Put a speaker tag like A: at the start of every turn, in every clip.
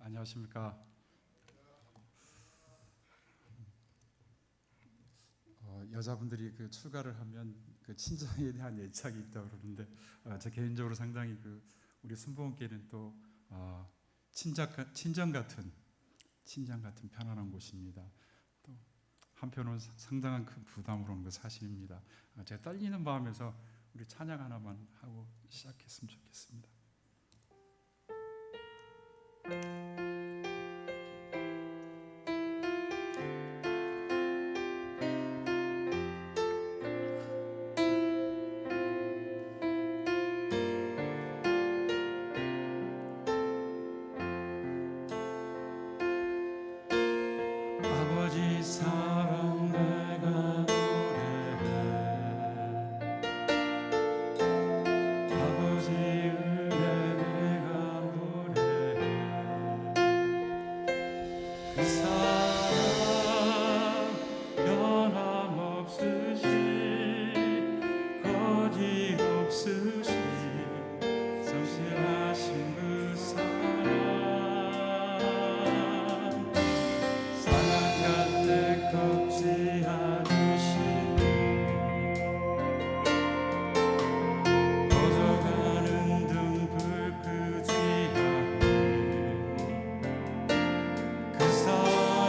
A: 안녕하십니까. 여자분들이 그 출가를 하면 그 친정에 대한 애착이 있다고 그러는데 제 개인적으로 상당히 우리 순복음교회는 또 친정 같은 편안한 곳입니다. 또 한편으로는 상당한 큰 부담으로 오는 거 사실입니다. 제가 떨리는 마음에서 우리 찬양 하나만 하고 시작했으면 좋겠습니다. 아버지 사랑 내가 노래해, 아버지 은혜 내가 노래해. 그 사랑 변함없으시, 거짓없으시, 성실하신 그 사랑, 걷지 않으시, 꺼져가는 등불 끄지 않네. 그 사랑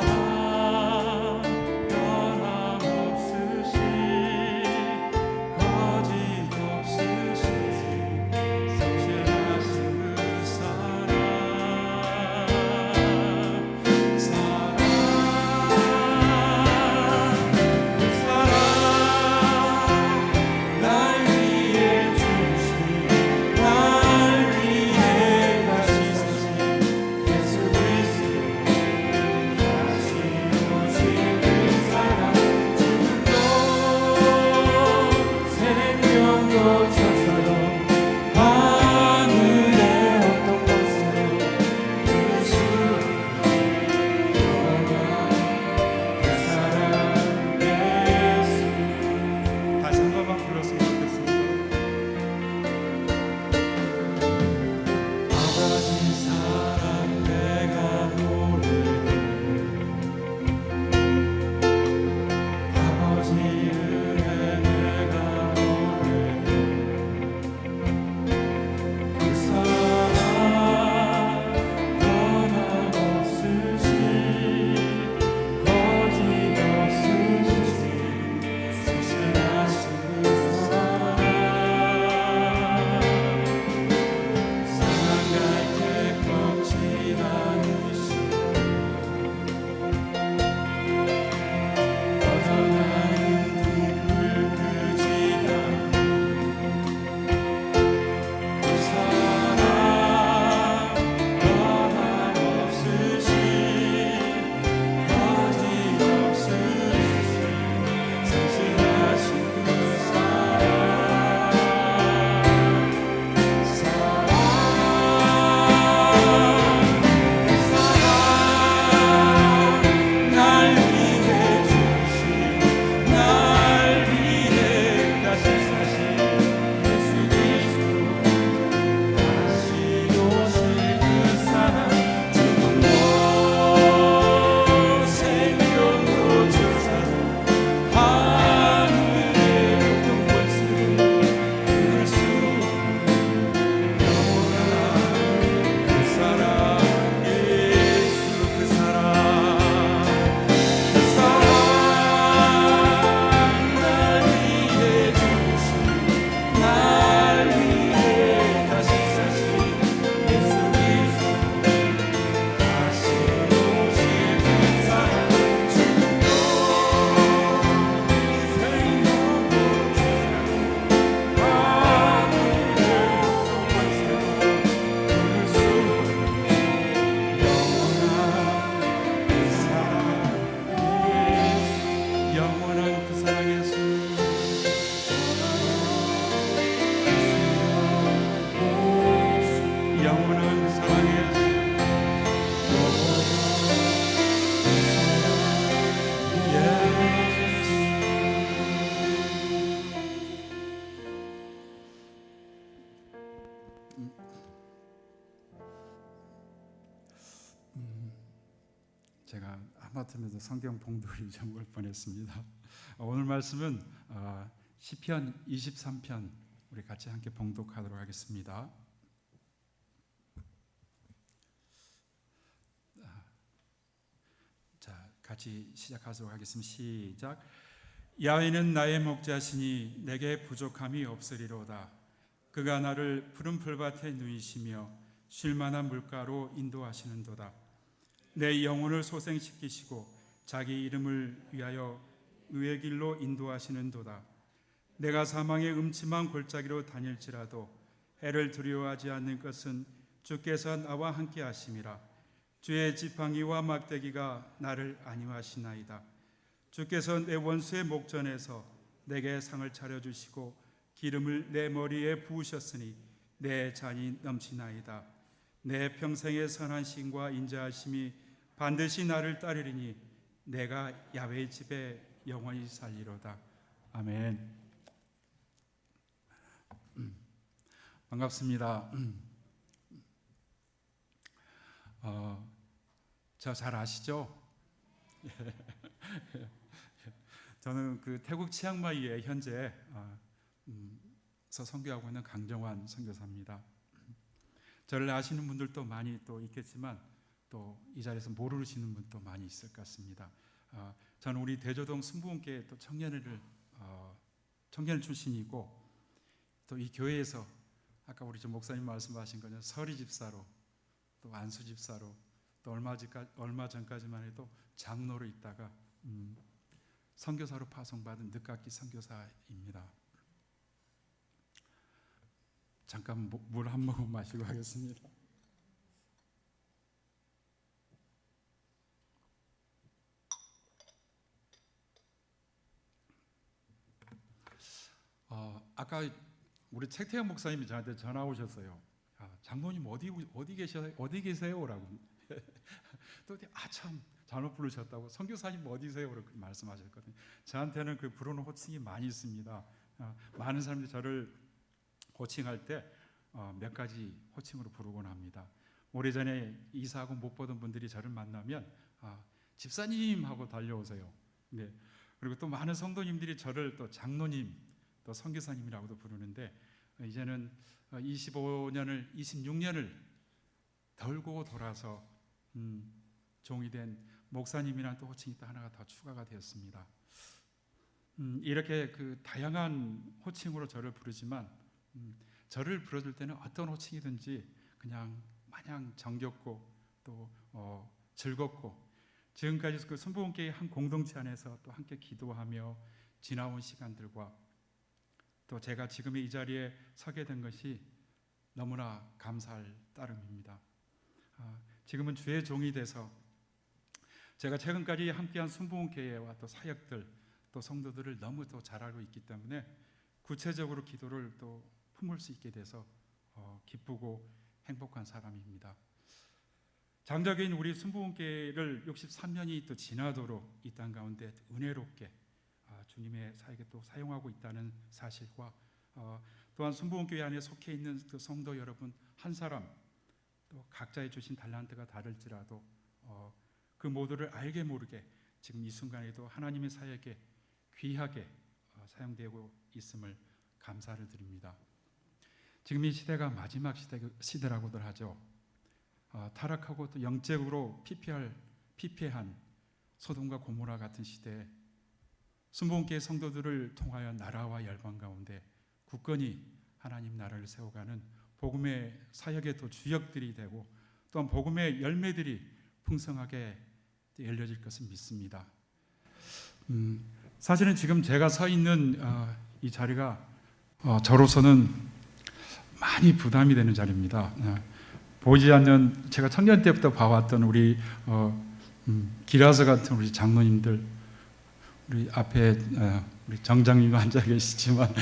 A: 제가 하마터면 성경 봉독을 잊어먹을 뻔했습니다. 오늘 말씀은 시편 23편 우리 같이 함께 봉독하도록 하겠습니다. 자, 같이 시작하도록 하겠습니다. 시작. 야훼는 나의 목자시니 내게 부족함이 없으리로다. 그가 나를 푸른 풀밭에 누이시며 쉴 만한 물가로 인도하시는도다. 내 영혼을 소생시키시고 자기 이름을 위하여 의의 길로 인도하시는도다. 내가 사망의 음침한 골짜기로 다닐지라도 해를 두려워하지 않는 것은 주께서 나와 함께 하심이라. 주의 지팡이와 막대기가 나를 안위하시나이다. 주께서 내 원수의 목전에서 내게 상을 차려주시고 기름을 내 머리에 부으셨으니 내 잔이 넘치나이다. 내 평생의 선한 신과 인자하심이 반드시 나를 따르리니 내가 야훼의 집에 영원히 살리로다. 아멘. 반갑습니다. 저 잘 아시죠? 저는 그 태국 치앙마이에 현재 선교하고 있는 강정환 선교사입니다. 저를 아시는 분들도 많이 또 있겠지만 또 이 자리에서 모르시는 분도 많이 있을 것 같습니다. 저는 우리 대조동 순복음교회 또 청년 출신이고 또 이 교회에서 아까 우리 목사님 말씀하신 것처럼 서리 집사로 또 안수 집사로 또 얼마 전까지만 해도 장로로 있다가 선교사로 파송받은 늦깎이 선교사입니다. 잠깐 물 한 모금 마시고 하겠습니다. 아까 우리 책태영 목사님이 저한테 전화 오셨어요. 장로님 어디 계세요라고. 또 참 잘못 부르셨다고. 선교사님 어디세요? 그렇게 말씀하셨거든요. 저한테는 그 부르는 호칭이 많이 있습니다. 많은 사람들이 저를 호칭할 때 몇 가지 호칭으로 부르곤 합니다. 오래전에 이사하고 못 보던 분들이 저를 만나면 집사님 하고 달려오세요. 네. 그리고 또 많은 성도님들이 저를 또 장로님 또 선교사님이라고도 부르는데 이제는 26년을 덜고 돌아서 종이 된 목사님이라는 또 호칭이 또 하나가 더 추가가 되었습니다. 이렇게 그 다양한 호칭으로 저를 부르지만 저를 불러줄 때는 어떤 호칭이든지 그냥 마냥 정겹고 또 즐겁고 지금까지 그 순복음교회 한 공동체 안에서 또 함께 기도하며 지나온 시간들과 또 제가 지금 이 자리에 서게 된 것이 너무나 감사할 따름입니다. 지금은 주의 종이 돼서 제가 최근까지 함께한 순복음교회와 또 사역들 또 성도들을 너무 또 잘 알고 있기 때문에 구체적으로 기도를 또 품을 수 있게 돼서 기쁘고 행복한 사람입니다. 장자교인 우리 순복음교회를 63년이 또 지나도록 이 땅 가운데 은혜롭게 주님의 사역에 또 사용하고 있다는 사실과 또한 순복음교회 안에 속해 있는 그 성도 여러분 한 사람 또 각자의 주신 달란트가 다를지라도 그 모두를 알게 모르게 지금 이 순간에도 하나님의 사역에 귀하게 사용되고 있음을 감사를 드립니다. 지금 이 시대가 마지막 시대라고들 하죠. 타락하고 또 영적으로 피폐한 소돔과 고모라 같은 시대에 순복음교회 성도들을 통하여 나라와 열방 가운데 굳건히 하나님 나라를 세워가는 복음의 사역의 또 주역들이 되고 또한 복음의 열매들이 풍성하게 열려질 것을 믿습니다. 사실은 지금 제가 서 있는 이 자리가 저로서는 많이 부담이 되는 자리입니다. 보이지 않는 제가 청년 때부터 봐왔던 우리 기라서 같은 우리 장로님들 우리 앞에 우리 정장님도 앉아 계시지만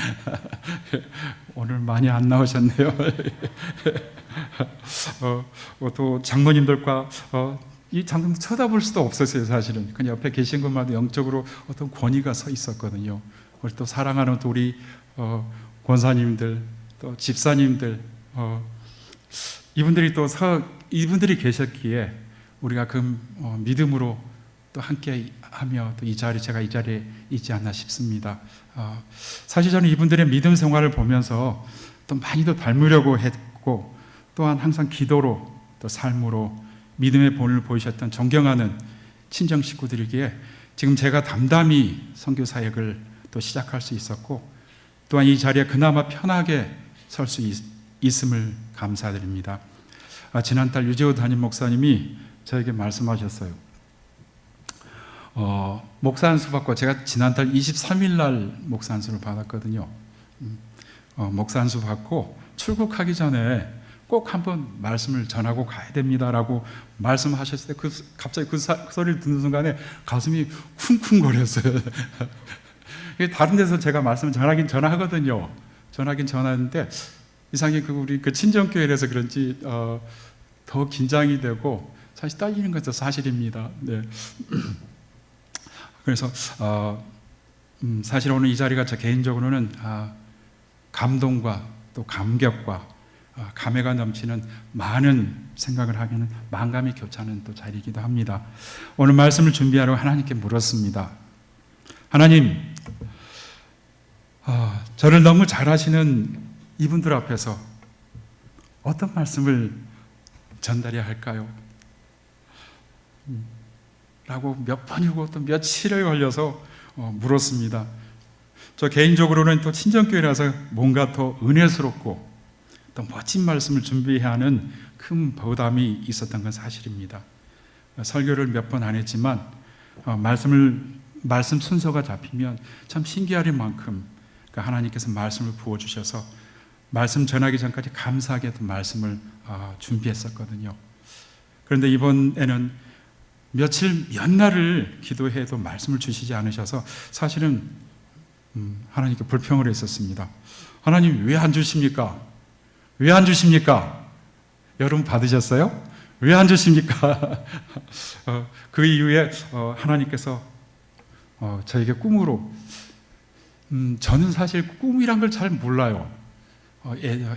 A: 오늘 많이 안 나오셨네요. 또 장로님들과 이 장로님 쳐다볼 수도 없었어요. 사실은 그냥 옆에 계신 것만도 영적으로 어떤 권위가 서 있었거든요. 우리 또 사랑하는 또 우리 권사님들 또 집사님들 이분들이 계셨기에 우리가 그 믿음으로 또 함께하며 또 제가 이 자리에 있지 않나 싶습니다. 사실 저는 이분들의 믿음 생활을 보면서 또 많이 더 닮으려고 했고, 또한 항상 기도로 또 삶으로 믿음의 본을 보이셨던 존경하는 친정 식구들이기에 지금 제가 담담히 선교 사역을 또 시작할 수 있었고, 또한 이 자리에 그나마 편하게 설 수 있음을 감사드립니다. 지난달 유재호 담임 목사님이 저에게 말씀하셨어요. 목사 안수 받고, 제가 지난달 23일 날 목사 안수를 받았거든요. 목사 안수 받고 출국하기 전에 꼭 한번 말씀을 전하고 가야 됩니다라고 말씀하셨을 때 갑자기 그 소리를 듣는 순간에 가슴이 쿵쿵거렸어요. 다른 데서 제가 말씀을 전하거든요. 전하긴 전하는데 이상하게 우리 친정교회에서 그런지 더 긴장이 되고 사실 떨리는 것도 사실입니다. 네. 그래서 사실 오늘 이 자리가 저 개인적으로는 감동과 또 감격과 감회가 넘치는 많은 생각을 하기는 만감이 교차하는 또 자리이기도 합니다. 오늘 말씀을 준비하러 하나님께 물었습니다. 하나님, 저를 너무 잘 아시는 이분들 앞에서 어떤 말씀을 전달해야 할까요? 라고 몇 번이고 또 며칠에 걸려서 물었습니다. 저 개인적으로는 또 친정교회라서 뭔가 더 은혜스럽고 또 멋진 말씀을 준비해야 하는 큰 부담이 있었던 건 사실입니다. 설교를 몇 번 안 했지만 말씀 순서가 잡히면 참 신기할 만큼 하나님께서 말씀을 부어주셔서 말씀 전하기 전까지 감사하게도 말씀을 준비했었거든요. 그런데 이번에는 몇 날을 기도해도 말씀을 주시지 않으셔서 사실은 하나님께 불평을 했었습니다. 하나님 왜 안 주십니까? 왜 안 주십니까? 여러분 받으셨어요? 왜 안 주십니까? 그 이후에 하나님께서 저에게 꿈으로, 저는 사실 꿈이란 걸 잘 몰라요.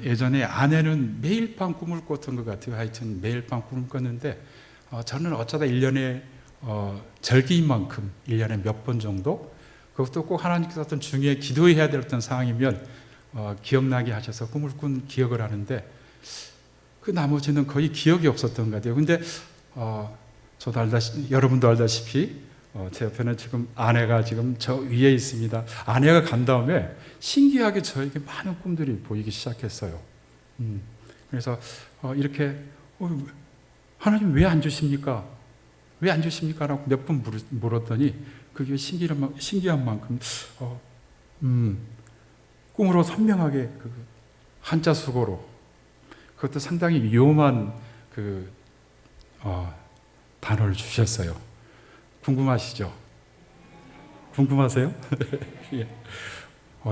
A: 예전에 아내는 매일 밤 꿈을 꿨던 것 같아요. 하여튼 매일 밤 꿈을 꿨는데 저는 어쩌다 1년에 절기인 만큼 1년에 몇 번 정도, 그것도 꼭 하나님께서 어떤 중요해 기도해야 될 어떤 상황이면 기억나게 하셔서 꿈을 꾼 기억을 하는데, 그 나머지는 거의 기억이 없었던 것 같아요. 근데 저도 여러분도 알다시피 제 옆에는 지금 아내가 지금 저 위에 있습니다. 아내가 간 다음에 신기하게 저에게 많은 꿈들이 보이기 시작했어요. 그래서 이렇게 하나님 왜 안 주십니까? 왜 안 주십니까? 라고 몇 번 물었더니 그게 신기한 만큼 꿈으로 선명하게 한자 수고로, 그것도 상당히 위험한 단어를 주셨어요. 궁금하시죠? 궁금하세요? 예.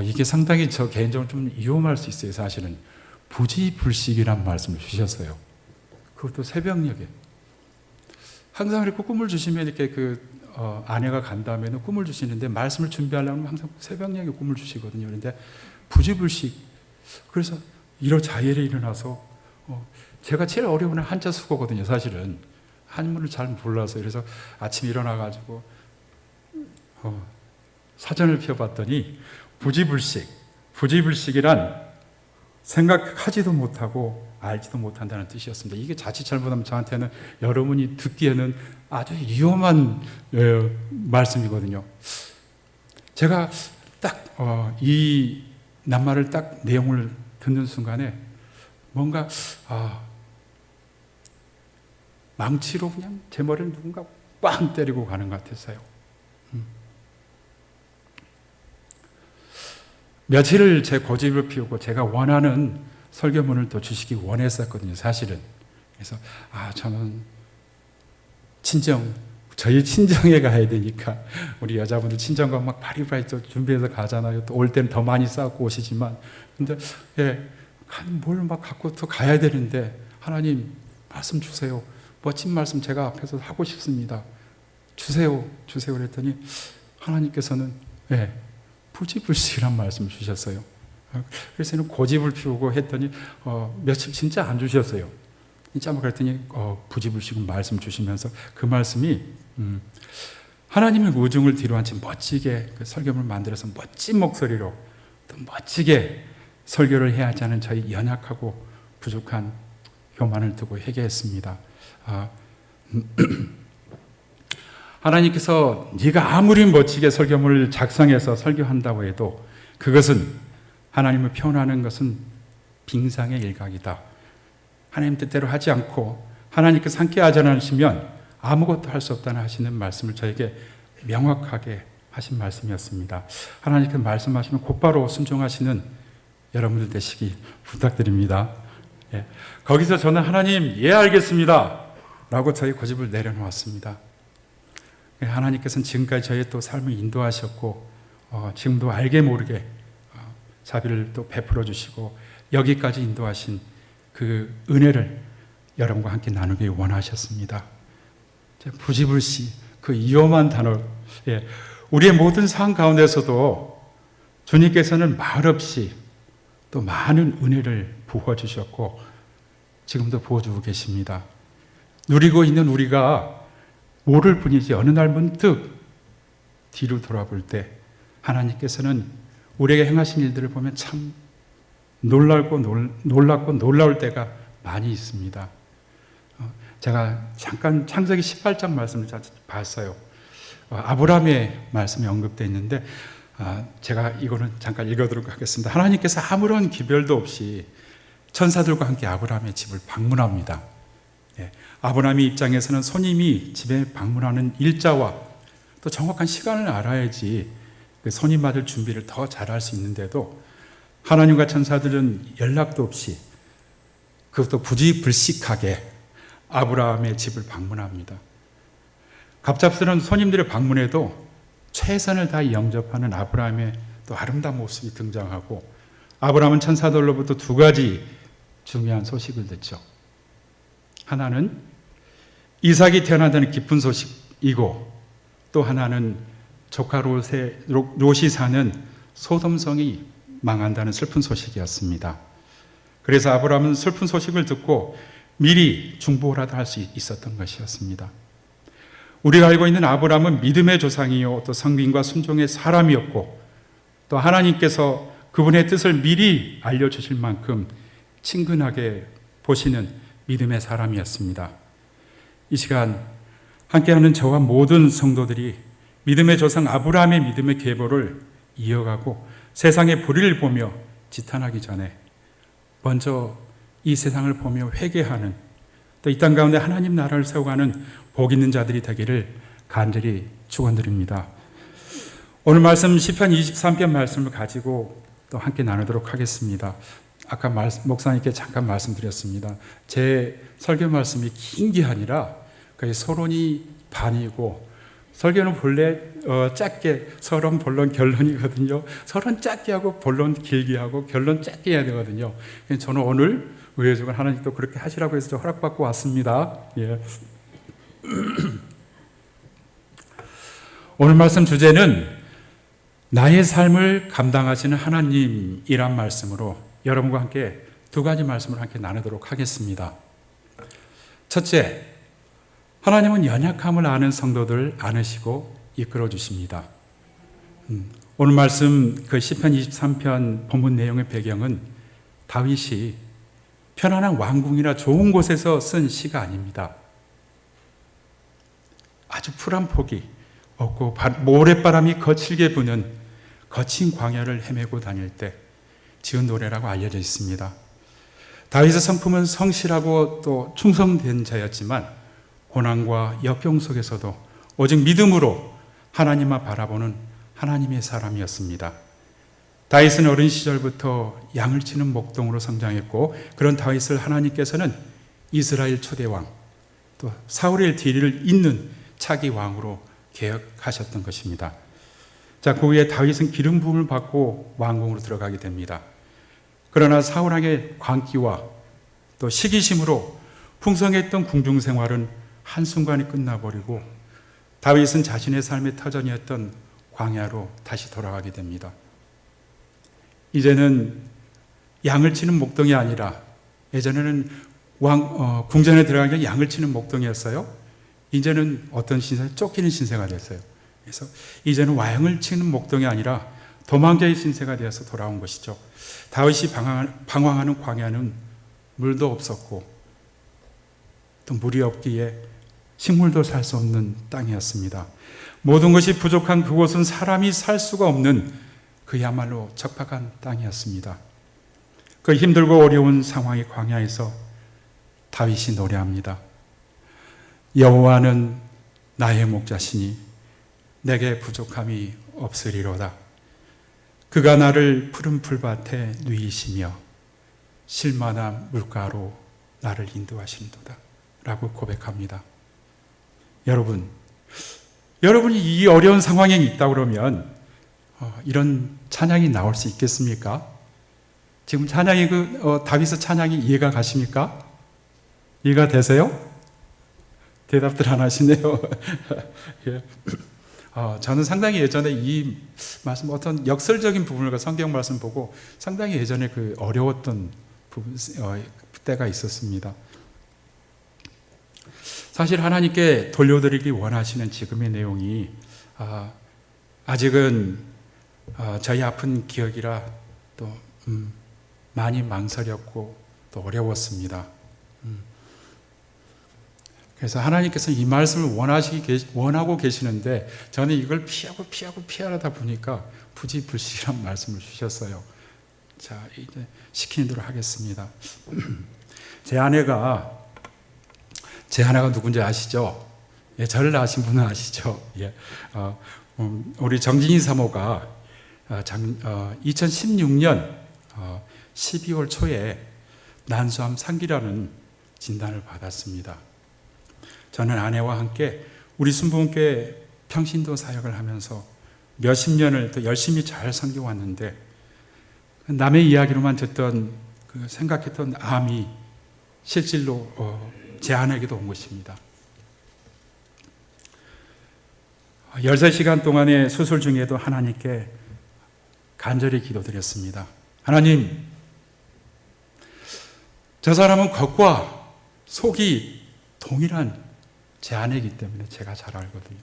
A: 이게 상당히 저 개인적으로 좀 위험할 수 있어요. 사실은 부지불식이란 말씀을 주셨어요. 그것도 새벽녘에. 항상 이렇게 꿈을 주시면 이렇게 아내가 간 다음에는 꿈을 주시는데, 말씀을 준비하려면 항상 새벽녘에 꿈을 주시거든요. 그런데 부지불식. 그래서 자리에 일어나서 제가 제일 어려운 한자 수고거든요. 사실은 한문을 잘 몰라서. 그래서 아침에 일어나가지고 사전을 펴봤더니 부지불식이란 생각하지도 못하고 알지도 못한다는 뜻이었습니다. 이게 자칫 잘못하면 저한테는, 여러분이 듣기에는 아주 위험한 말씀이거든요. 제가 딱 이 낱말을 딱 내용을 듣는 순간에 뭔가 망치로 그냥 제 머리를 누군가 빵 때리고 가는 것 같았어요. 며칠을 제 고집을 피우고 제가 원하는 설교문을 또 주시기 원했었거든요, 사실은. 그래서 저는 저희 친정에 가야 되니까, 우리 여자분들 친정가 막 바리바리 또 준비해서 가잖아요. 또 올 때는 더 많이 싸고 오시지만, 근데 뭘 막 갖고 또 가야 되는데, 하나님 말씀 주세요. 멋진 말씀 제가 앞에서 하고 싶습니다. 주세요 그랬더니 하나님께서는 부지불식이란 말씀을 주셨어요. 그래서 고집을 피우고 했더니 며칠 진짜 안 주셨어요. 짜고 그랬더니 부지불식은 말씀 주시면서 그 말씀이 하나님의 우중을 뒤로 한 채 멋지게 그 설교를 만들어서 멋진 목소리로 또 멋지게 설교를 해야 하지 않은 저희 연약하고 부족한 교만을 두고 회개했습니다. 하나님께서 네가 아무리 멋지게 설교문을 작성해서 설교한다고 해도 그것은 하나님을 표현하는 것은 빙상의 일각이다. 하나님 뜻대로 하지 않고 하나님께서 함께 하지 않으시면 아무것도 할 수 없다는 하시는 말씀을 저에게 명확하게 하신 말씀이었습니다. 하나님께서 말씀하시면 곧바로 순종하시는 여러분들 되시기 부탁드립니다. 거기서 저는 하나님 알겠습니다 라고 저희 고집을 내려놓았습니다. 하나님께서는 지금까지 저의 또 삶을 인도하셨고 지금도 알게 모르게 자비를 또 베풀어 주시고 여기까지 인도하신 그 은혜를 여러분과 함께 나누기 원하셨습니다. 부지불식 그 위험한 단어, 우리의 모든 상황 가운데서도 주님께서는 말없이 또 많은 은혜를 부어주셨고 지금도 부어주고 계십니다. 누리고 있는 우리가 모를 뿐이지 어느 날 문득 뒤로 돌아볼 때 하나님께서는 우리에게 행하신 일들을 보면 참 놀랍고 놀라울 때가 많이 있습니다. 제가 잠깐 창세기 18장 말씀을 봤어요. 아브라함의 말씀이 언급되어 있는데 제가 이거는 잠깐 읽어드리도록 하겠습니다. 하나님께서 아무런 기별도 없이 천사들과 함께 아브라함의 집을 방문합니다. 아브라함의 입장에서는 손님이 집에 방문하는 일자와 또 정확한 시간을 알아야지 그 손님 맞을 준비를 더 잘할 수 있는데도 하나님과 천사들은 연락도 없이 그것도 부지불식하게 아브라함의 집을 방문합니다. 갑작스러운 손님들의 방문에도 최선을 다해 영접하는 아브라함의 또 아름다운 모습이 등장하고 아브라함은 천사들로부터 두 가지 중요한 소식을 듣죠. 하나는 이삭이 태어난다는 기쁜 소식이고 또 하나는 조카 롯이 사는 소돔성이 망한다는 슬픈 소식이었습니다. 그래서 아브라함은 슬픈 소식을 듣고 미리 중보라도 할 수 있었던 것이었습니다. 우리가 알고 있는 아브라함은 믿음의 조상이요 또 성민과 순종의 사람이었고 또 하나님께서 그분의 뜻을 미리 알려주실 만큼 친근하게 보시는 믿음의 사람이었습니다. 이 시간 함께하는 저와 모든 성도들이 믿음의 조상 아브라함의 믿음의 계보를 이어가고 세상의 불의를 보며 지탄하기 전에 먼저 이 세상을 보며 회개하는 또 이 땅 가운데 하나님 나라를 세워가는 복 있는 자들이 되기를 간절히 축원드립니다. 오늘 말씀 시편 23편 말씀을 가지고 또 함께 나누도록 하겠습니다. 아까 목사님께 잠깐 말씀드렸습니다. 제 설교 말씀이 긴 게 아니라 거의 서론이 반이고 설교는 본래 짧게 서론 본론 결론이거든요. 서론 짧게 하고 본론 길게 하고 결론 짧게 해야 되거든요. 저는 오늘 의회적으로 하나님 또 그렇게 하시라고 해서 허락받고 왔습니다. 오늘 말씀 주제는 나의 삶을 감당하시는 하나님이란 말씀으로 여러분과 함께 두 가지 말씀을 함께 나누도록 하겠습니다. 첫째, 하나님은 연약함을 아는 성도들을 안으시고 이끌어 주십니다. 오늘 말씀 그 시편 23편 본문 내용의 배경은 다윗이 편안한 왕궁이나 좋은 곳에서 쓴 시가 아닙니다. 아주 풀한 폭이 없고 모래바람이 거칠게 부는 거친 광야를 헤매고 다닐 때 지은 노래라고 알려져 있습니다. 다윗의 성품은 성실하고 또 충성된 자였지만 고난과 역경 속에서도 오직 믿음으로 하나님만 바라보는 하나님의 사람이었습니다. 다윗은 어린 시절부터 양을 치는 목동으로 성장했고 그런 다윗을 하나님께서는 이스라엘 초대왕 또 사울의 뒤를 잇는 차기 왕으로 계획하셨던 것입니다. 자, 그 후에 다윗은 기름 부음을 받고 왕궁으로 들어가게 됩니다. 그러나 사울왕의 광기와 또 시기심으로 풍성했던 궁중 생활은 한순간에 끝나버리고 다윗은 자신의 삶의 터전이었던 광야로 다시 돌아가게 됩니다. 이제는 양을 치는 목동이 아니라 예전에는 궁전에 들어가기 전에 양을 치는 목동이었어요. 이제는 어떤 신세? 쫓기는 신세가 됐어요. 그래서 이제는 왕을 치는 목동이 아니라 도망자의 신세가 되어서 돌아온 것이죠. 다윗이 방황하는 광야는 물도 없었고 또 물이 없기에 식물도 살 수 없는 땅이었습니다. 모든 것이 부족한 그곳은 사람이 살 수가 없는 그야말로 적박한 땅이었습니다. 그 힘들고 어려운 상황의 광야에서 다윗이 노래합니다. 여호와는 나의 목자시니 내게 부족함이 없으리로다. 그가 나를 푸른 풀밭에 누이시며 실만한 물가로 나를 인도하시는도다 라고 고백합니다. 여러분이 이 어려운 상황에 있다 그러면 이런 찬양이 나올 수 있겠습니까? 지금 찬양이 다윗의 찬양이 이해가 가십니까? 이해가 되세요? 대답들 안 하시네요. 예. 저는 상당히 예전에 이 말씀 어떤 역설적인 부분을 성경 말씀 보고 상당히 예전에 그 어려웠던 부분 때가 있었습니다. 사실 하나님께 돌려드리기 원하시는 지금의 내용이 아직은 저희 아픈 기억이라 또 많이 망설였고 또 어려웠습니다. 그래서 하나님께서 이 말씀을 원하고 계시는데 저는 이걸 피하다 보니까 부지불식이란 말씀을 주셨어요. 자, 이제 시키는 대로 하겠습니다. 제 아내가 누군지 아시죠? 예, 저를 아신 분은 아시죠? 예, 우리 정진희 사모가 2016년 12월 초에 난소암 3기라는 진단을 받았습니다. 저는 아내와 함께 우리 순복음교회 평신도 사역을 하면서 몇십 년을 또 열심히 잘 섬겨왔는데 남의 이야기로만 듣던 생각했던 암이 실질로 제 아내에게도 온 것입니다. 13시간 동안의 수술 중에도 하나님께 간절히 기도드렸습니다. 하나님, 저 사람은 겉과 속이 동일한 제 아내이기 때문에 제가 잘 알거든요.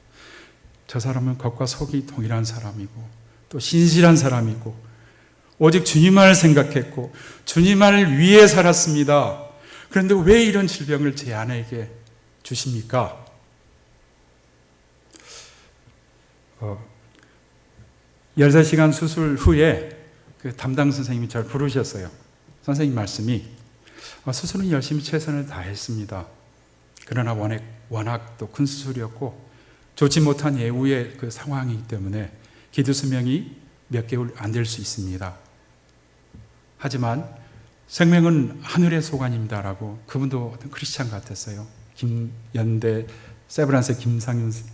A: 저 사람은 겉과 속이 동일한 사람이고 또 신실한 사람이고 오직 주님만을 생각했고 주님만을 위해 살았습니다. 그런데 왜 이런 질병을 제 아내에게 주십니까? 13시간 수술 후에 그 담당 선생님이 저를 부르셨어요. 선생님 말씀이 수술은 열심히 최선을 다했습니다. 그러나 워낙 또 큰 수술이었고 좋지 못한 예후의 그 상황이기 때문에 기도 수명이 몇 개월 안 될 수 있습니다. 하지만 생명은 하늘의 소관입니다라고 그분도 어떤 크리스찬 같았어요. 연대 세브란스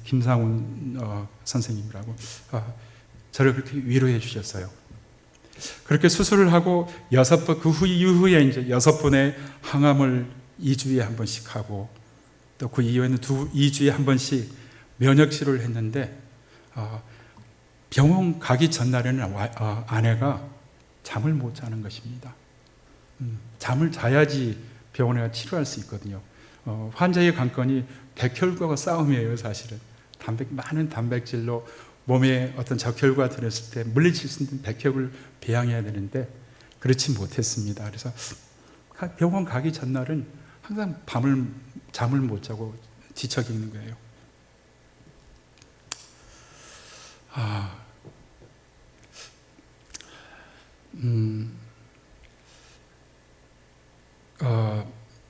A: 김상훈 선생님이라고 저를 그렇게 위로해 주셨어요. 그렇게 수술을 하고 그 이후에 이제 6번의 항암을 2주에 한 번씩 하고 또 그 이후에는 2주에 한 번씩 면역 치료를 했는데 병원 가기 전날에는 아내가 잠을 못 자는 것입니다. 잠을 자야지 병원에 가 치료할 수 있거든요. 환자의 관건이 백혈구와 싸움이에요, 사실은. 많은 단백질로 몸에 어떤 적혈구가 들었을 때 물리칠 수 있는 백혈을 배양해야 되는데 그렇지 못했습니다. 그래서 병원 가기 전날은 항상 잠을 못 자고 뒤척이는 거예요.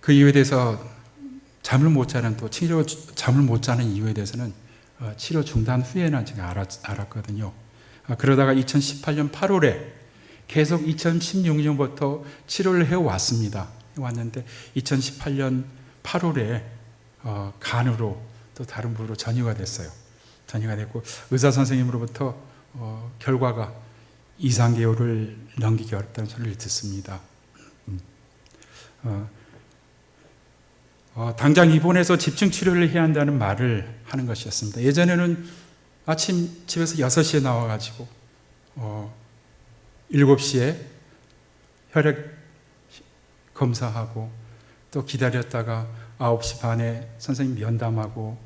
A: 그 이유에 대해서 잠을 못 자는 잠을 못 자는 이유에 대해서는 치료 중단 후에는 제가 알았거든요. 그러다가 2018년 8월에 계속 2016년부터 치료를 해왔는데 2018년 8월에 간으로 또 다른 부로 전이가 됐어요. 전이가 됐고 의사 선생님으로부터 결과가 2, 3개월을 넘기기 어렵다는 소리를 듣습니다. 당장 입원해서 집중 치료를 해야 한다는 말을 하는 것이었습니다. 예전에는 아침 집에서 6시에 나와가지고 7시에 혈액 검사하고 또 기다렸다가 9시 반에 선생님 면담하고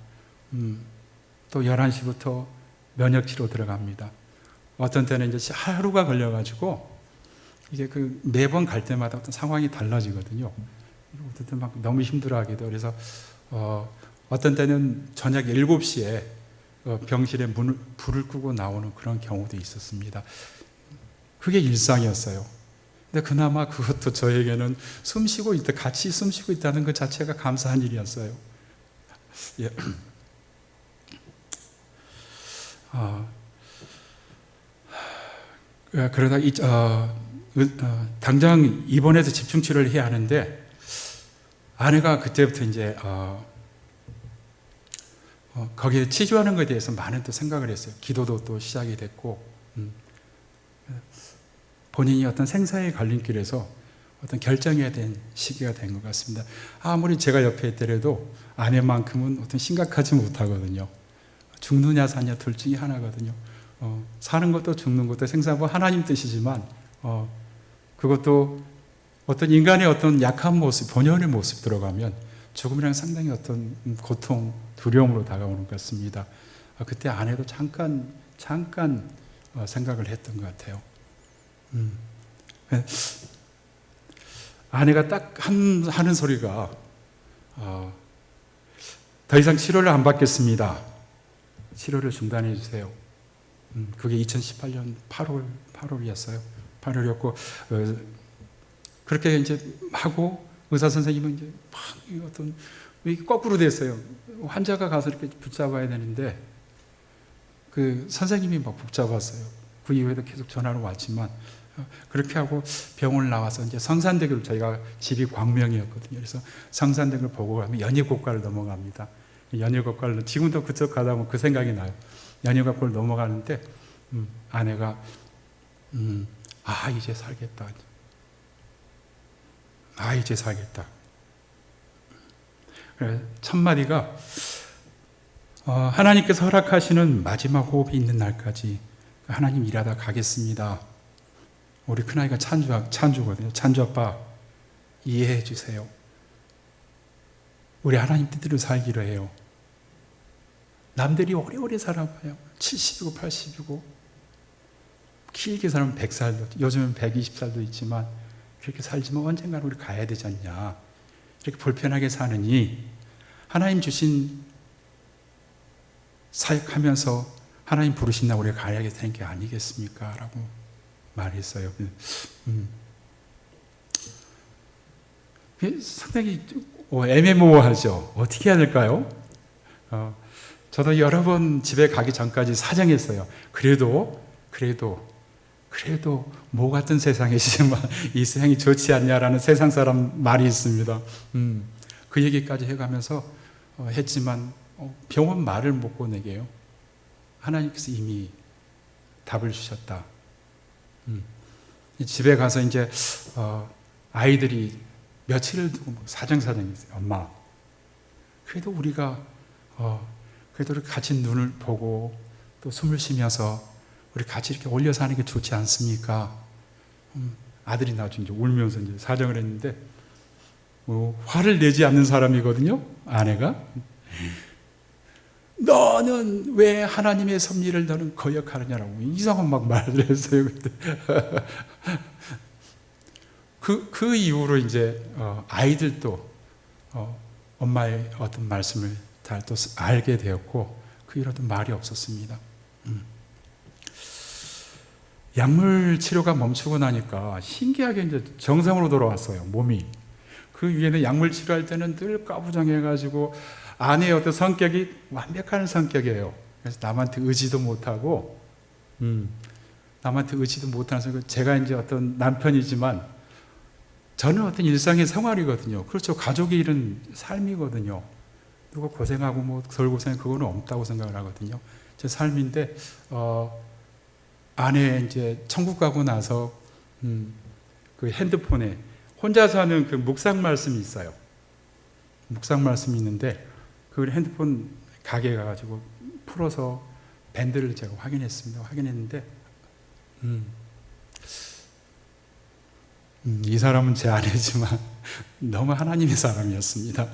A: 또 11시부터 면역치료 들어갑니다. 어떤 때는 이제 하루가 걸려가지고 이게 그 매번 갈 때마다 어떤 상황이 달라지거든요. 어떤 때 막 너무 힘들어하기도. 그래서 어떤 때는 저녁 7시에 병실에 불을 끄고 나오는 그런 경우도 있었습니다. 그게 일상이었어요. 근데 그나마 그것도 저에게는 같이 숨 쉬고 있다는 것 자체가 감사한 일이었어요. 예. 그러다 당장 입원해서 집중치료를 해야 하는데 아내가 그때부터 이제 거기에 치료하는 것에 대해서 많은 또 생각을 했어요. 기도도 또 시작이 됐고 본인이 어떤 생사의 갈림길에서 어떤 결정해야 된 시기가 된 것 같습니다. 아무리 제가 옆에 있더라도 아내만큼은 어떤 심각하지 못하거든요. 죽느냐 사냐 둘 중에 하나거든요. 사는 것도 죽는 것도 생사부 하나님 뜻이지만 그것도 어떤 인간의 어떤 약한 모습, 본연의 모습 들어가면 죽음이랑 상당히 어떤 고통, 두려움으로 다가오는 것 같습니다. 그때 아내도 잠깐 생각을 했던 것 같아요. 아내가 딱 하는 소리가 더 이상 치료를 안 받겠습니다. 치료를 중단해 주세요. 그게 2018년 8월이었어요. 8월이었고 그렇게 이제 하고 의사 선생님은 이제 막 어떤 거꾸로 됐어요. 환자가 가서 이렇게 붙잡아야 되는데 그 선생님이 막 붙잡았어요. 그 이후에도 계속 전화로 왔지만 그렇게 하고 병원을 나와서 이제 성산대교를 저희가 집이 광명이었거든요. 그래서 성산대교를 보고 가면 연희고가를 넘어갑니다. 연희고가를 지금도 그쪽 가다 보면 그 생각이 나요. 연희고가를 넘어가는데 아내가 이제 살겠다. 이제 살겠다. 첫 마디가 하나님께서 허락하시는 마지막 호흡이 있는 날까지 하나님 일하다 가겠습니다. 우리 큰아이가 찬주거든요. 찬주 아빠 이해해 주세요. 우리 하나님 뜻대로 살기로 해요. 남들이 오래오래 살아봐요. 70이고 80이고 길게 살면 100살도 요즘은 120살도 있지만 그렇게 살지만 언젠가는 우리 가야 되지 않냐. 이렇게 불편하게 사느니 하나님 주신 사역하면서 하나님 부르신 날 우리가 가야 되는 게 아니겠습니까? 라고 말했어요. 상당히 애매모호하죠. 어떻게 해야 될까요? 저도 여러 번 집에 가기 전까지 사정했어요. 그래도 뭐 같은 세상이지만 이 세상이 좋지 않냐라는 세상 사람 말이 있습니다. 그 얘기까지 해가면서 했지만 병원 말을 못 꺼내게요. 하나님께서 이미 답을 주셨다. 집에 가서 이제 아이들이 며칠을 두고 사정사정했어요. 엄마, 그래도 우리가 그래도 같이 눈을 보고 또 숨을 쉬면서 우리 같이 이렇게 올려 사는 게 좋지 않습니까? 아들이 나중에 이제 울면서 이제 사정을 했는데 화를 내지 않는 사람이거든요. 아내가 너는 왜 하나님의 섭리를 너는 거역하느냐라고 이상한 막 말을 했어요. 그때 그 이후로 이제 아이들도 엄마의 어떤 말씀을 잘 또 알게 되었고 그 이후로도 말이 없었습니다. 약물 치료가 멈추고 나니까 신기하게 이제 정상으로 돌아왔어요. 몸이. 그 위에는 약물 치료할 때는 늘 까부장해가지고 아내의 어떤 성격이 완벽한 성격이에요. 그래서 남한테 의지도 못하고, 남한테 의지도 못하는 성격. 제가 이제 어떤 남편이지만 저는 어떤 일상의 생활이거든요. 그렇죠. 가족이 이런 삶이거든요. 누가 고생하고 뭐 덜 고생 그거는 없다고 생각을 하거든요. 제 삶인데 아내 이제 천국 가고 나서 그 핸드폰에 혼자서 하는 그 묵상 말씀이 있어요. 묵상 말씀이 있는데 그 핸드폰 가게에 가가지고 풀어서 밴드를 제가 확인했습니다. 확인했는데 이 사람은 제 아내지만 너무 하나님의 사람이었습니다.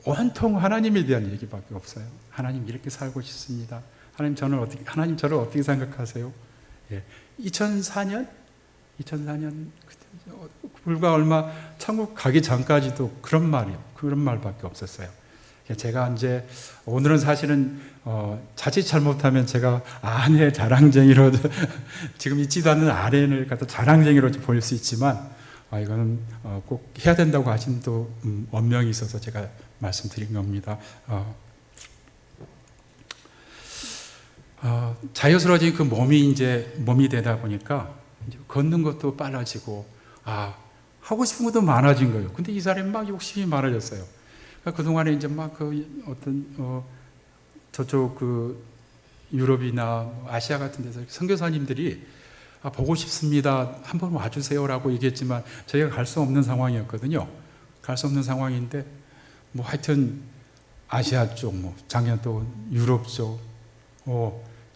A: 온통 하나님에 대한 얘기밖에 없어요. 하나님 이렇게 살고 싶습니다. 하나님 저를 어떻게 생각하세요? 예. 2004년 불과 얼마 천국 가기 전까지도 그런 말밖에 없었어요. 제가 이제 오늘은 사실은 자칫 잘못하면 제가 아내 자랑쟁이로 지금 있지도 않는 아내를 갖다 자랑쟁이로 보일 수 있지만 이거는 꼭 해야 된다고 하신 또 원명이 있어서 제가 말씀드린 겁니다. 자유스러워진 그 몸이 되다 보니까 이제 걷는 것도 빨라지고 하고 싶은 것도 많아진 거예요. 근데 이 사람이 막 욕심이 많아졌어요. 그러니까 그동안에 이제 막 저쪽 유럽이나 아시아 같은 데서 선교사님들이 보고 싶습니다. 한번 와주세요라고 얘기했지만 저희가 갈 수 없는 상황이었거든요. 갈 수 없는 상황인데 하여튼 아시아 쪽, 작년 또 유럽 쪽,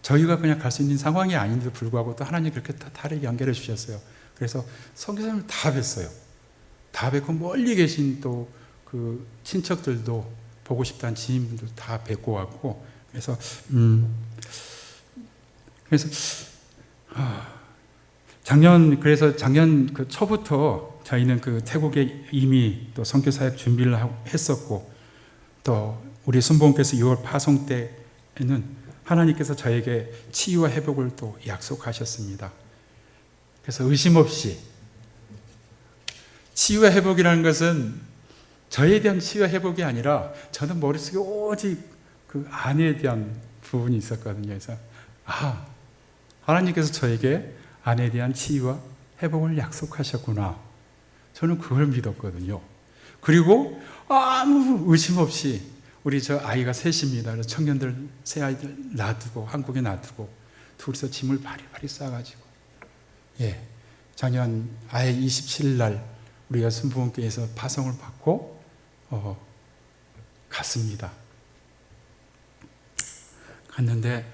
A: 저희가 그냥 갈 수 있는 상황이 아닌데도 불구하고 또 하나님 그렇게 다르게 연결해 주셨어요. 그래서 선교사님을 다 뵀어요. 다 뵙고 멀리 계신 또 그 친척들도 보고 싶다는 지인분들 다 뵙고 왔고, 그래서 작년 그 초부터 저희는 그 태국에 이미 또 선교 사역 준비를 했었고, 또 우리 순복음께서 6월 파송 때에는 하나님께서 저에게 치유와 회복을 또 약속하셨습니다. 그래서 의심 없이 치유와 회복이라는 것은 저에 대한 치유와 회복이 아니라 저는 머릿속에 오직 그 아내에 대한 부분이 있었거든요. 그래서 하나님께서 저에게 아내에 대한 치유와 회복을 약속하셨구나. 저는 그걸 믿었거든요. 그리고 아무 의심 없이 우리 저 아이가 셋입니다. 그래서 청년들 세 아이들 놔두고 한국에 놔두고 둘이서 짐을 바리바리 싸가지고 작년 아예 27일 날 우리 여순부원교회에서 파송을 받고 갔습니다. 갔는데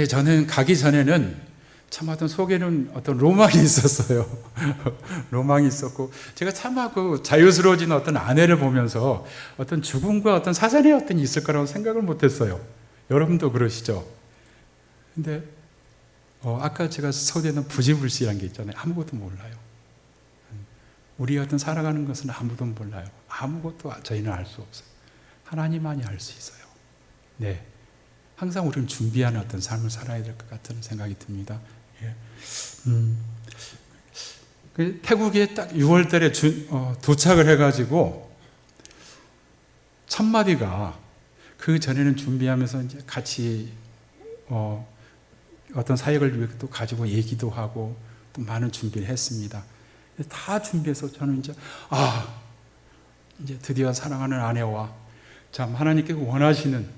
A: 저는 가기 전에는 참 속에는 어떤 로망이 있었어요. 로망이 있었고, 제가 차마 그 자유스러워진 어떤 아내를 보면서 어떤 죽음과 어떤 사전의 어떤 있을 거라고 생각을 못했어요. 여러분도 그러시죠? 근데 아까 제가 서두에는 부지불식이라는 게 있잖아요. 아무것도 몰라요. 우리 어떤 살아가는 것은 아무도 몰라요. 아무것도 저희는 알 수 없어요. 하나님만이 알 수 있어요. 네, 항상 우리는 준비하는 어떤 삶을 살아야 될 것 같은 생각이 듭니다. 태국에 딱 6월 달에 도착을 해가지고 첫 마디가, 그 전에는 준비하면서 이제 같이 어떤 사역을 위해 또 가지고 얘기도 하고 또 많은 준비를 했습니다. 다 준비해서 저는 이제 드디어 사랑하는 아내와 참 하나님께서 원하시는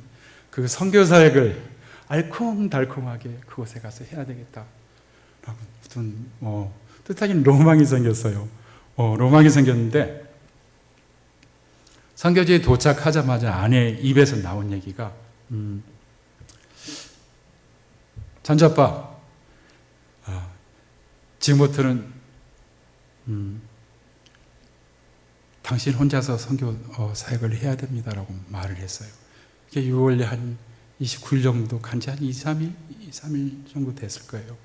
A: 그 선교 사역을 알콩달콩하게 그곳에 가서 해야 되겠다. 어떤 뜻하긴 로망이 생겼어요. 로망이 생겼는데 선교지에 도착하자마자 아내 입에서 나온 얘기가 전자빠, 지금부터는 당신 혼자서 선교 사역을 해야 됩니다라고 말을 했어요. 이게 6월 한 29일 정도 간지 한 2, 3일 정도 됐을 거예요.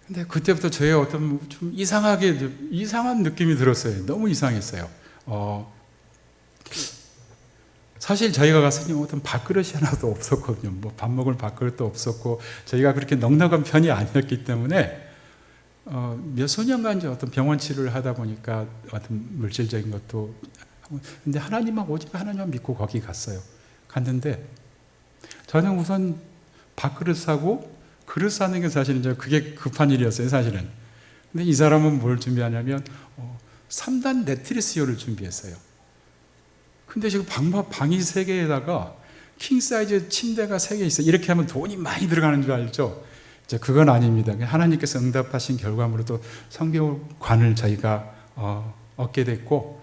A: 근데 그때부터 저의 어떤 좀 이상한 느낌이 들었어요. 너무 이상했어요. 사실 저희가 가서 어떤 밥그릇이 하나도 없었거든요. 밥 먹을 밥그릇도 없었고, 저희가 그렇게 넉넉한 편이 아니었기 때문에 몇 수년간 이제 어떤 병원 치료를 하다 보니까 어떤 물질적인 것도 하고, 근데 오직 하나님만 믿고 거기 갔어요. 갔는데 저는 우선 밥그릇 사고 그릇 사는 게 사실은 그게 급한 일이었어요, 사실은. 근데 이 사람은 뭘 준비하냐면 3단 매트리스요를 준비했어요. 근데 지금 방이 3개에다가 킹 사이즈 침대가 3개 있어요. 이렇게 하면 돈이 많이 들어가는 줄 알죠? 이제 그건 아닙니다. 하나님께서 응답하신 결과물로 또 선교관을 저희가 얻게 됐고,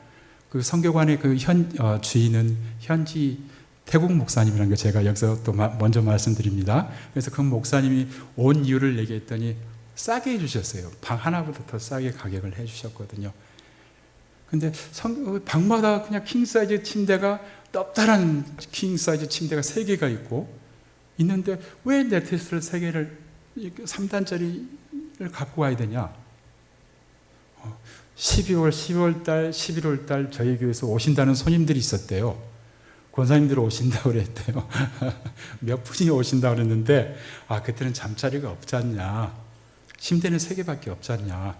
A: 그 선교관의 그 주인은 현지 태국 목사님이라는 거 제가 여기서 또 먼저 말씀드립니다. 그래서 그 목사님이 온 이유를 얘기했더니 싸게 해주셨어요. 방 하나보다 더 싸게 가격을 해주셨거든요. 근데 방마다 그냥 킹사이즈 침대가 넙다란 킹사이즈 침대가 3개가 있는데 왜 매트리스를 3개를 3단짜리를 갖고 와야 되냐? 12월 달, 11월 달 저희 교회에서 오신다는 손님들이 있었대요. 권사님들 오신다고 그랬대요. 몇 분이 오신다고 그랬는데, 그때는 잠자리가 없지 않냐. 침대는 3개밖에 없지 않냐.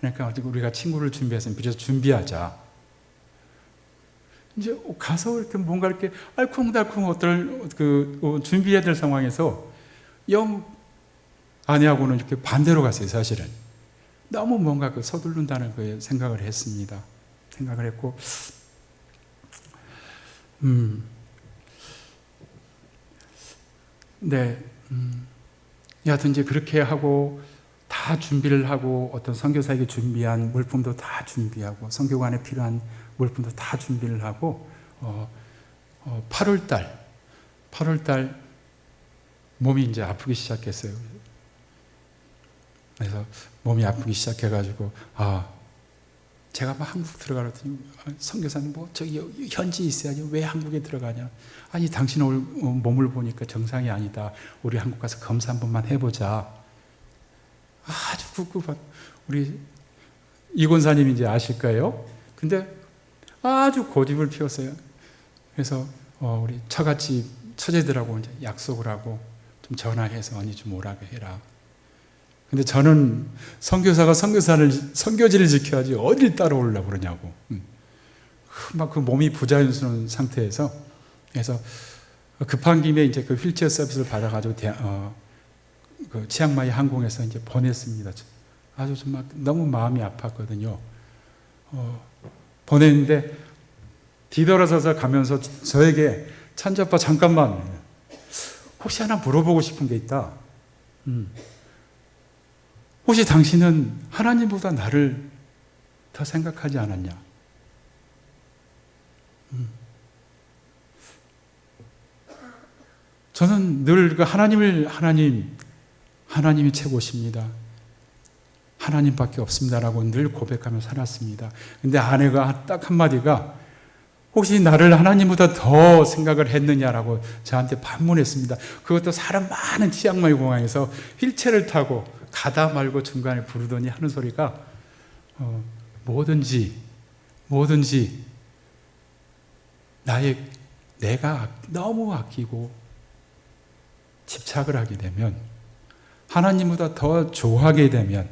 A: 그러니까 우리가 친구를 준비해서 미리서 준비하자. 이제 가서 이렇게 뭔가 이렇게 알콩달콩 준비해야 될 상황에서 아내하고는 이렇게 반대로 갔어요, 사실은. 너무 뭔가 서두른다는 그 생각을 했습니다. 생각을 했고, 네, 여하튼 이제 그렇게 하고 다 준비를 하고 어떤 선교사에게 준비한 물품도 다 준비하고 선교관에 필요한 물품도 다 준비를 하고 8월 달 몸이 이제 아프기 시작했어요. 그래서 몸이 아프기 시작해가지고 제가 막 한국 들어가더니 선교사님 저기 현지 있어야지 왜 한국에 들어가냐? 아니 당신 몸을 보니까 정상이 아니다. 우리 한국 가서 검사 한 번만 해보자. 아주 굽굽한 우리 이 권사님이 이제 아실 거예요. 근데 아주 고집을 피웠어요. 그래서 우리 처제들하고 이제 약속을 하고 좀 전화해서 언니 좀 오라고 해라. 근데 저는 선교사가 선교지를 지켜야지 어딜 따라오려고 그러냐고. 막 그 몸이 부자연스러운 상태에서 그래서 급한 김에 이제 그 휠체어 서비스를 받아가지고 그 치앙마이 항공에서 이제 보냈습니다. 아주 정말 너무 마음이 아팠거든요. 보냈는데 뒤돌아서서 가면서 저에게 찬자빠 잠깐만 혹시 하나 물어보고 싶은 게 있다. 혹시 당신은 하나님보다 나를 더 생각하지 않았냐? 저는 늘 그 하나님이 최고십니다. 하나님밖에 없습니다라고 늘 고백하며 살았습니다. 근데 아내가 딱 한마디가 혹시 나를 하나님보다 더 생각을 했느냐라고 저한테 반문했습니다. 그것도 사람 많은 치앙마이 공항에서 휠체어를 타고 가다 말고 중간에 부르더니 하는 소리가 뭐든지 내가 너무 아끼고 집착을 하게 되면 하나님보다 더 좋아하게 되면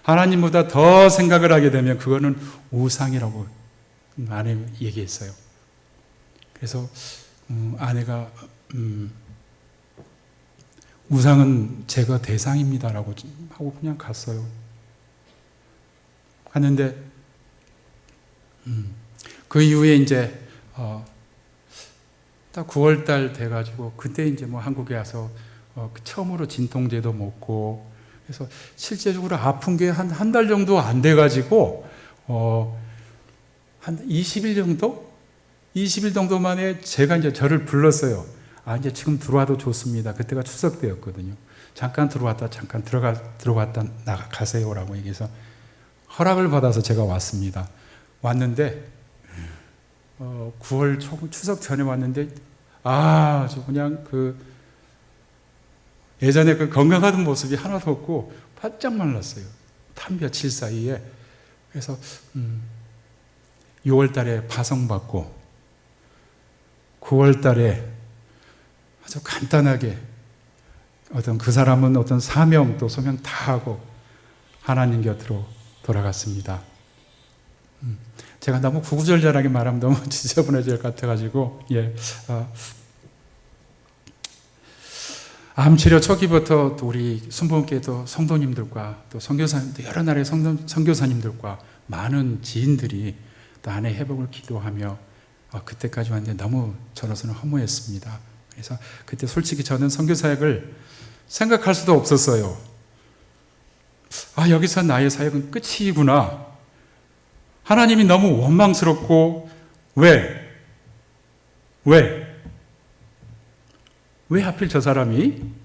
A: 하나님보다 더 생각을 하게 되면 그거는 우상이라고 아내 얘기했어요. 그래서 아내가 우상은 제거 대상입니다라고 하고 그냥 갔어요. 갔는데 그 이후에 이제 딱 9월 달 돼가지고 그때 이제 한국에 와서 처음으로 진통제도 먹고 그래서 실제적으로 아픈 게 한 달 정도 안 돼가지고 한 20일 정도 만에 제가 이제 저를 불렀어요. 이제 지금 들어와도 좋습니다. 그때가 추석 때였거든요. 잠깐 들어왔다 잠깐 들어갔다 나가세요라고 얘기해서 허락을 받아서 제가 왔습니다. 왔는데 9월 초 추석 전에 왔는데 저 그냥 예전에 그 건강하던 모습이 하나도 없고 바짝 말랐어요. 단 며칠 사이에. 그래서 6월 달에 파송받고 9월 달에 아주 간단하게 그 사람은 어떤 사명 또 소명 다 하고 하나님 곁으로 돌아갔습니다. 제가 너무 구구절절하게 말하면 너무 지저분해질 것 같아가지고 암치료 초기부터 또 우리 순복음교회도 성도님들과 또 선교사님들 여러 나라의 선교사님들과 많은 지인들이 또 아내 회복을 기도하며 그때까지 왔는데 너무 저로서는 허무했습니다. 그래서 그때 솔직히 저는 선교사역을 생각할 수도 없었어요. 여기서 나의 사역은 끝이구나. 하나님이 너무 원망스럽고 왜? 왜 하필 저 사람이?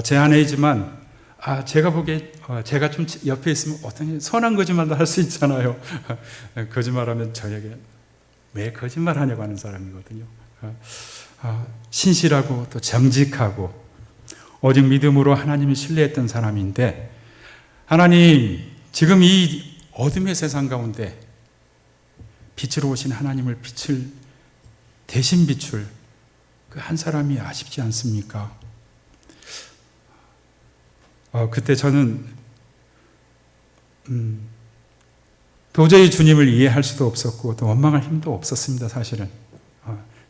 A: 제 아내이지만 제가 보기에 제가 좀 옆에 있으면 어떤 선한 거짓말도 할 수 있잖아요. 거짓말하면 저에게 왜 거짓말하냐고 하는 사람이거든요. 신실하고 또 정직하고 오직 믿음으로 하나님을 신뢰했던 사람인데, 하나님 지금 이 어둠의 세상 가운데 빛으로 오신 하나님을 대신 비출 그 한 사람이 아쉽지 않습니까? 그때 저는 도저히 주님을 이해할 수도 없었고 또 원망할 힘도 없었습니다. 사실은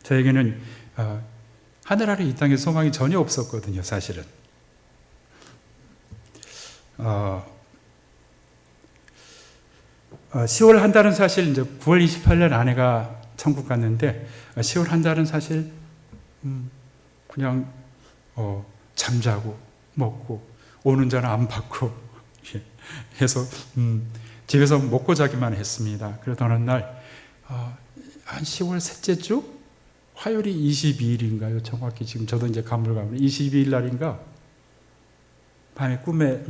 A: 저에게는 하늘 아래 이 땅에 소망이 전혀 없었거든요. 사실은 10월 한 달은 사실 이제 9월 28일 아내가 천국 갔는데 10월 한 달은 사실 그냥 잠자고 먹고 오는 자는 안 받고 해서 집에서 먹고 자기만 했습니다. 그러다 어느 날 한 10월 셋째 주 화요일이 22일인가요? 정확히 지금 저도 이제 가물가물 22일 날인가 밤에 꿈에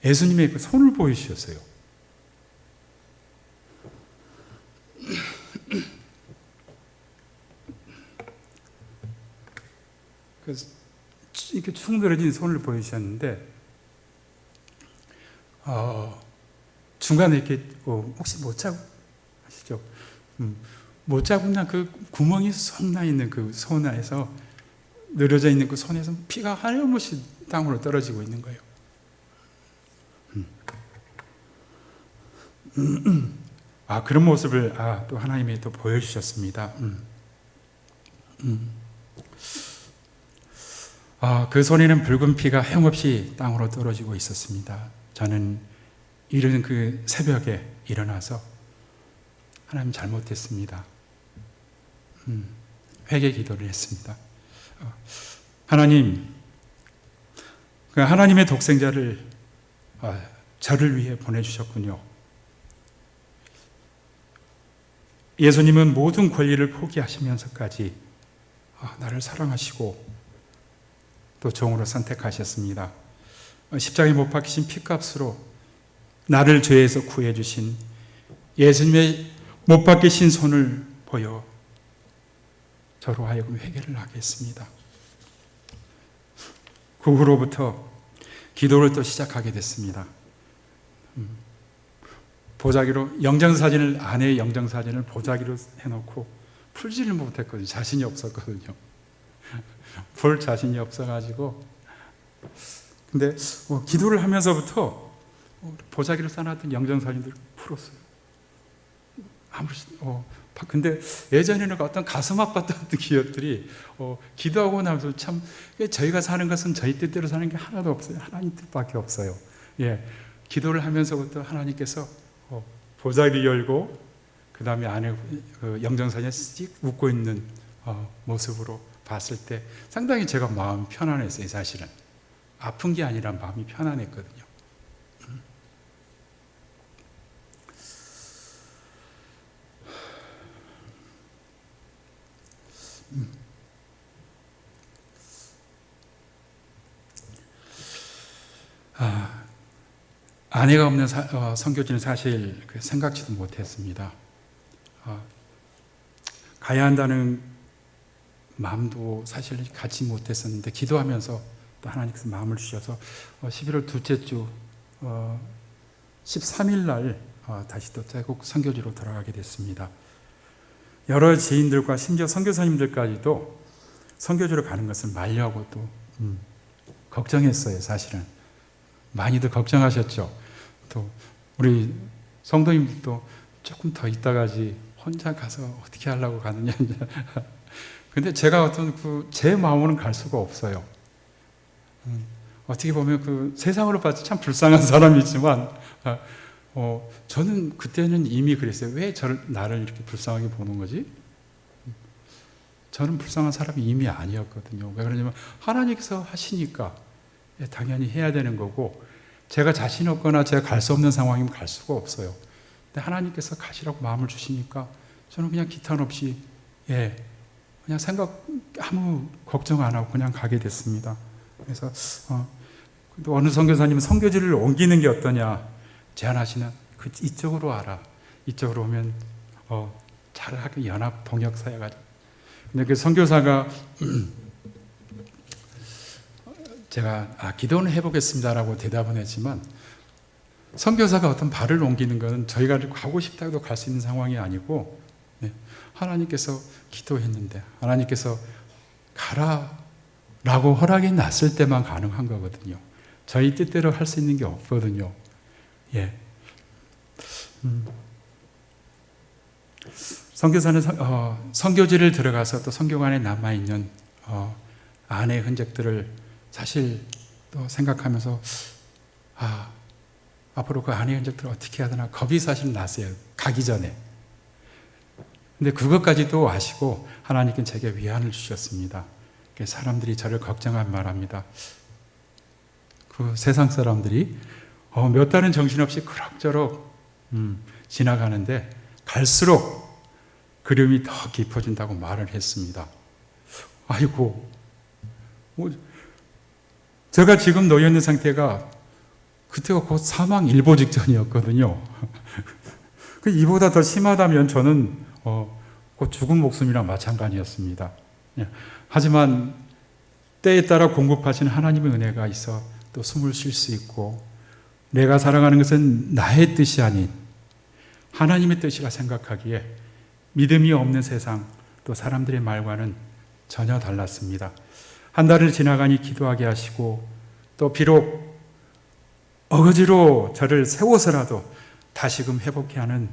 A: 예수님의 그 손을 보이셨어요. 그래서 이렇게 축 늘어진 손을 보이셨는데 중간에 이렇게 혹시 못 자고 아시죠? 못 자고 난 그 구멍이 쏙 나 있는 그 손 안에서 늘어져 있는 그 손에서 피가 하염없이 땅으로 떨어지고 있는 거예요. 그런 모습을 또 하나님이 또 보여주셨습니다. 그 손에는 붉은 피가 하염없이 땅으로 떨어지고 있었습니다. 저는 이른 그 새벽에 일어나서 하나님 잘못했습니다. 회개 기도를 했습니다. 하나님, 그 하나님의 독생자를 저를 위해 보내주셨군요. 예수님은 모든 권리를 포기하시면서까지 나를 사랑하시고 또 종으로 선택하셨습니다. 십자가에 못 박히신 피값으로 나를 죄에서 구해주신 예수님의 못 박히신 손을 보여 저로 하여금 회개를 하게 했습니다. 그 후로부터 기도를 또 시작하게 됐습니다. 보자기로 아내의 영정사진을 보자기로 해놓고 풀지를 못했거든요. 자신이 없었거든요. 볼 자신이 없어가지고. 근데 기도를 하면서부터 보자기로 써놨던 영정사진들을 풀었어요. 근데 예전에는 어떤 가슴 아팠던 기억들이 기도하고 나서 참 저희가 사는 것은 저희 뜻대로 사는 게 하나도 없어요. 하나님 뜻밖에 없어요. 기도를 하면서부터 하나님께서 보자기 열고 그 다음에 안에 영정사진에 씩 웃고 있는 모습으로 봤을 때 상당히 제가 마음이 편안했어요. 사실은 아픈 게 아니라 마음이 편안했거든요. 아내가 없는 선교지는 사실 생각지도 못했습니다. 가야 한다는 마음도 사실 갖지 못했었는데 기도하면서 또 하나님께서 마음을 주셔서 11월 둘째 주 13일 날 다시 또 태국 선교지로 돌아가게 됐습니다. 여러 지인들과 심지어 선교사님들까지도 선교지로 가는 것을 만류하고 또 걱정했어요. 사실은 많이들 걱정하셨죠. 또 우리 성도님들도 조금 더 있다가지 혼자 가서 어떻게 하려고 가느냐. 근데 제가 제 마음으로는 갈 수가 없어요. 어떻게 보면 세상으로 봐서 참 불쌍한 사람이지만 저는 그때는 이미 그랬어요. 왜 나를 이렇게 불쌍하게 보는 거지? 저는 불쌍한 사람이 이미 아니었거든요. 왜 그러냐면 하나님께서 하시니까 당연히 해야 되는 거고, 제가 자신 없거나 제가 갈 수 없는 상황이면 갈 수가 없어요. 근데 하나님께서 가시라고 마음을 주시니까 저는 그냥 기탄 없이 그냥 아무 걱정 안 하고 그냥 가게 됐습니다. 그래서 또 어느 선교사님은 선교지를 옮기는 게 어떠냐 제안하시는 이쪽으로 와라. 이쪽으로 오면 잘하게 연합 동역사회가. 근데 그 선교사가 제가 기도는 해보겠습니다라고 대답은 했지만 선교사가 어떤 발을 옮기는 것은 저희가 가고 싶다고 해도 갈 수 있는 상황이 아니고 하나님께서 기도했는데 하나님께서 가라라고 허락이 났을 때만 가능한 거거든요. 저희 뜻대로 할 수 있는 게 없거든요. 선교사는 선교지를 들어가서 또 선교관에 남아있는 안의 흔적들을 사실 또 생각하면서 앞으로 그 안의 흔적들을 어떻게 해야 되나 겁이 사실 났어요. 가기 전에. 근데 그것까지도 아시고 하나님께는 제게 위안을 주셨습니다. 사람들이 저를 걱정한 말합니다. 그 세상 사람들이 몇 달은 정신없이 그럭저럭 지나가는데 갈수록 그림이 더 깊어진다고 말을 했습니다. 아이고, 제가 지금 놓여 있는 상태가 그때가 곧 사망 일보 직전이었거든요. 이보다 더 심하다면 저는 곧 죽은 목숨이랑 마찬가지였습니다. 하지만 때에 따라 공급하시는 하나님의 은혜가 있어 또 숨을 쉴 수 있고 내가 살아가는 것은 나의 뜻이 아닌 하나님의 뜻이라 생각하기에 믿음이 없는 세상 또 사람들의 말과는 전혀 달랐습니다. 한 달을 지나가니 기도하게 하시고 또 비록 어거지로 저를 세워서라도 다시금 회복케 하는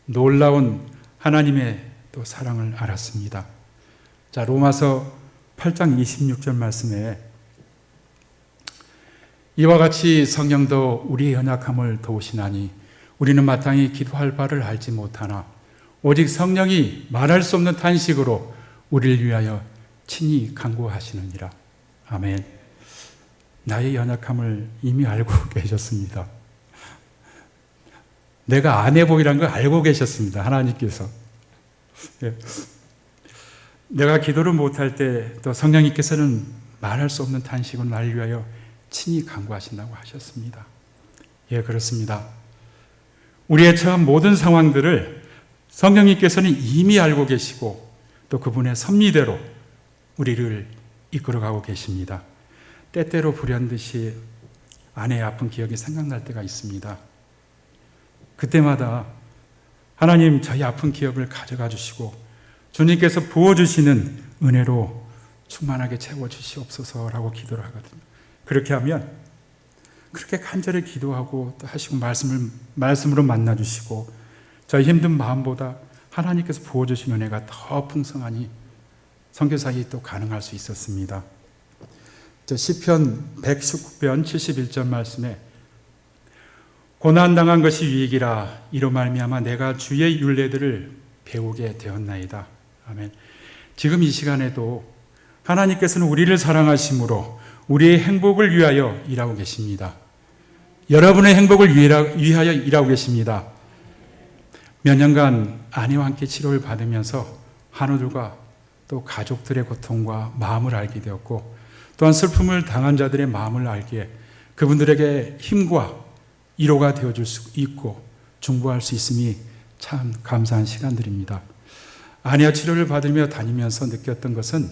A: 놀라운 하나님의 또 사랑을 알았습니다. 자, 로마서 8장 26절 말씀에 이와 같이 성령도 우리의 연약함을 도우시나니 우리는 마땅히 기도할 바를 알지 못하나 오직 성령이 말할 수 없는 탄식으로 우리를 위하여 친히 간구하시느니라. 아멘. 나의 연약함을 이미 알고 계셨습니다. 내가 안 해보이라는 걸 알고 계셨습니다. 하나님께서. 내가 기도를 못할 때 또 성령님께서는 말할 수 없는 탄식으로 나를 위하여 친히 간구하신다고 하셨습니다. 그렇습니다. 우리의 처한 모든 상황들을 성령님께서는 이미 알고 계시고 또 그분의 섭리대로 우리를 이끌어가고 계십니다. 때때로 불현듯이 아내의 아픈 기억이 생각날 때가 있습니다. 그때마다 하나님 저희 아픈 기억을 가져가 주시고 주님께서 부어주시는 은혜로 충만하게 채워주시옵소서라고 기도를 하거든요. 그렇게 하면 그렇게 간절히 기도하고 또 하시고 말씀으로 만나주시고 저희 힘든 마음보다 하나님께서 부어주신 은혜가 더 풍성하니 선교사역이 또 가능할 수 있었습니다. 시편 119편 71절 말씀에 고난당한 것이 유익이라 이로 말미암아 내가 주의 율례들을 배우게 되었나이다. 아멘. 지금 이 시간에도 하나님께서는 우리를 사랑하심으로 우리의 행복을 위하여 일하고 계십니다. 여러분의 행복을 위하여 일하고 계십니다. 몇 년간 아내와 함께 치료를 받으면서 한우들과 또 가족들의 고통과 마음을 알게 되었고 또한 슬픔을 당한 자들의 마음을 알기에 그분들에게 힘과 위로가 되어줄 수 있고 중보할 수 있음이 참 감사한 시간들입니다. 아내와 치료를 받으며 다니면서 느꼈던 것은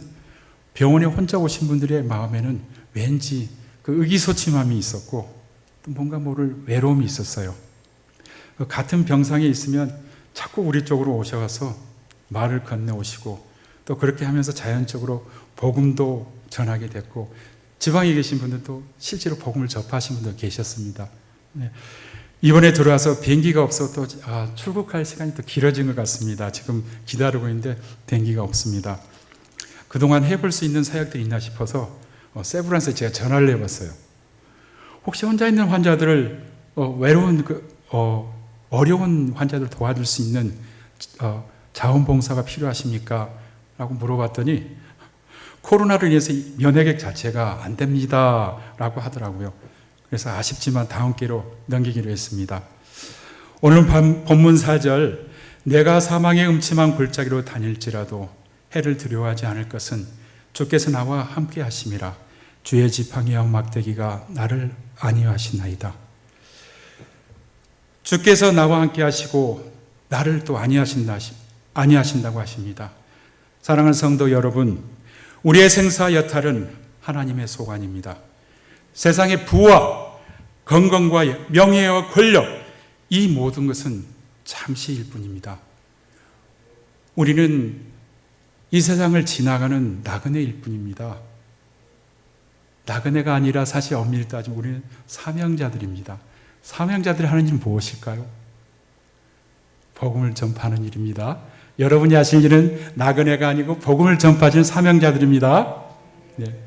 A: 병원에 혼자 오신 분들의 마음에는 왠지 그 의기소침함이 있었고 또 뭔가 모를 외로움이 있었어요. 같은 병상에 있으면 자꾸 우리 쪽으로 오셔서 말을 건네오시고 또 그렇게 하면서 자연적으로 복음도 전하게 됐고 지방에 계신 분들도 실제로 복음을 접하신 분들 계셨습니다. 이번에 들어와서 비행기가 없어 또 출국할 시간이 또 길어진 것 같습니다. 지금 기다리고 있는데 비행기가 없습니다. 그동안 해볼 수 있는 사역들이 있나 싶어서 세브란스에 제가 전화를 해봤어요. 혹시 혼자 있는 환자들을 외로운 어려운 환자들 도와줄 수 있는 자원봉사가 필요하십니까? 라고 물어봤더니 코로나로 인해서 면회객 자체가 안 됩니다 라고 하더라고요. 그래서 아쉽지만 다음 기로 넘기기로 했습니다. 오늘 본문 4절, 내가 사망의 음침한 골짜기로 다닐지라도 해를 두려워하지 않을 것은 주께서 나와 함께 하심이라. 주의 지팡이와 막대기가 나를 안위하시나이다. 주께서 나와 함께 하시고 나를 또 안위하신다고 하십니다. 사랑하는 성도 여러분, 우리의 생사 여탈은 하나님의 소관입니다. 세상의 부와 건강과 명예와 권력, 이 모든 것은 잠시일 뿐입니다. 우리는 이 세상을 지나가는 나그네일 뿐입니다. 나그네가 아니라 사실 엄밀히 따지면 우리는 사명자들입니다. 사명자들이 하는 일은 무엇일까요? 복음을 전파하는 일입니다. 여러분이 하실 일은 나그네가 아니고 복음을 전파하는 사명자들입니다. 네.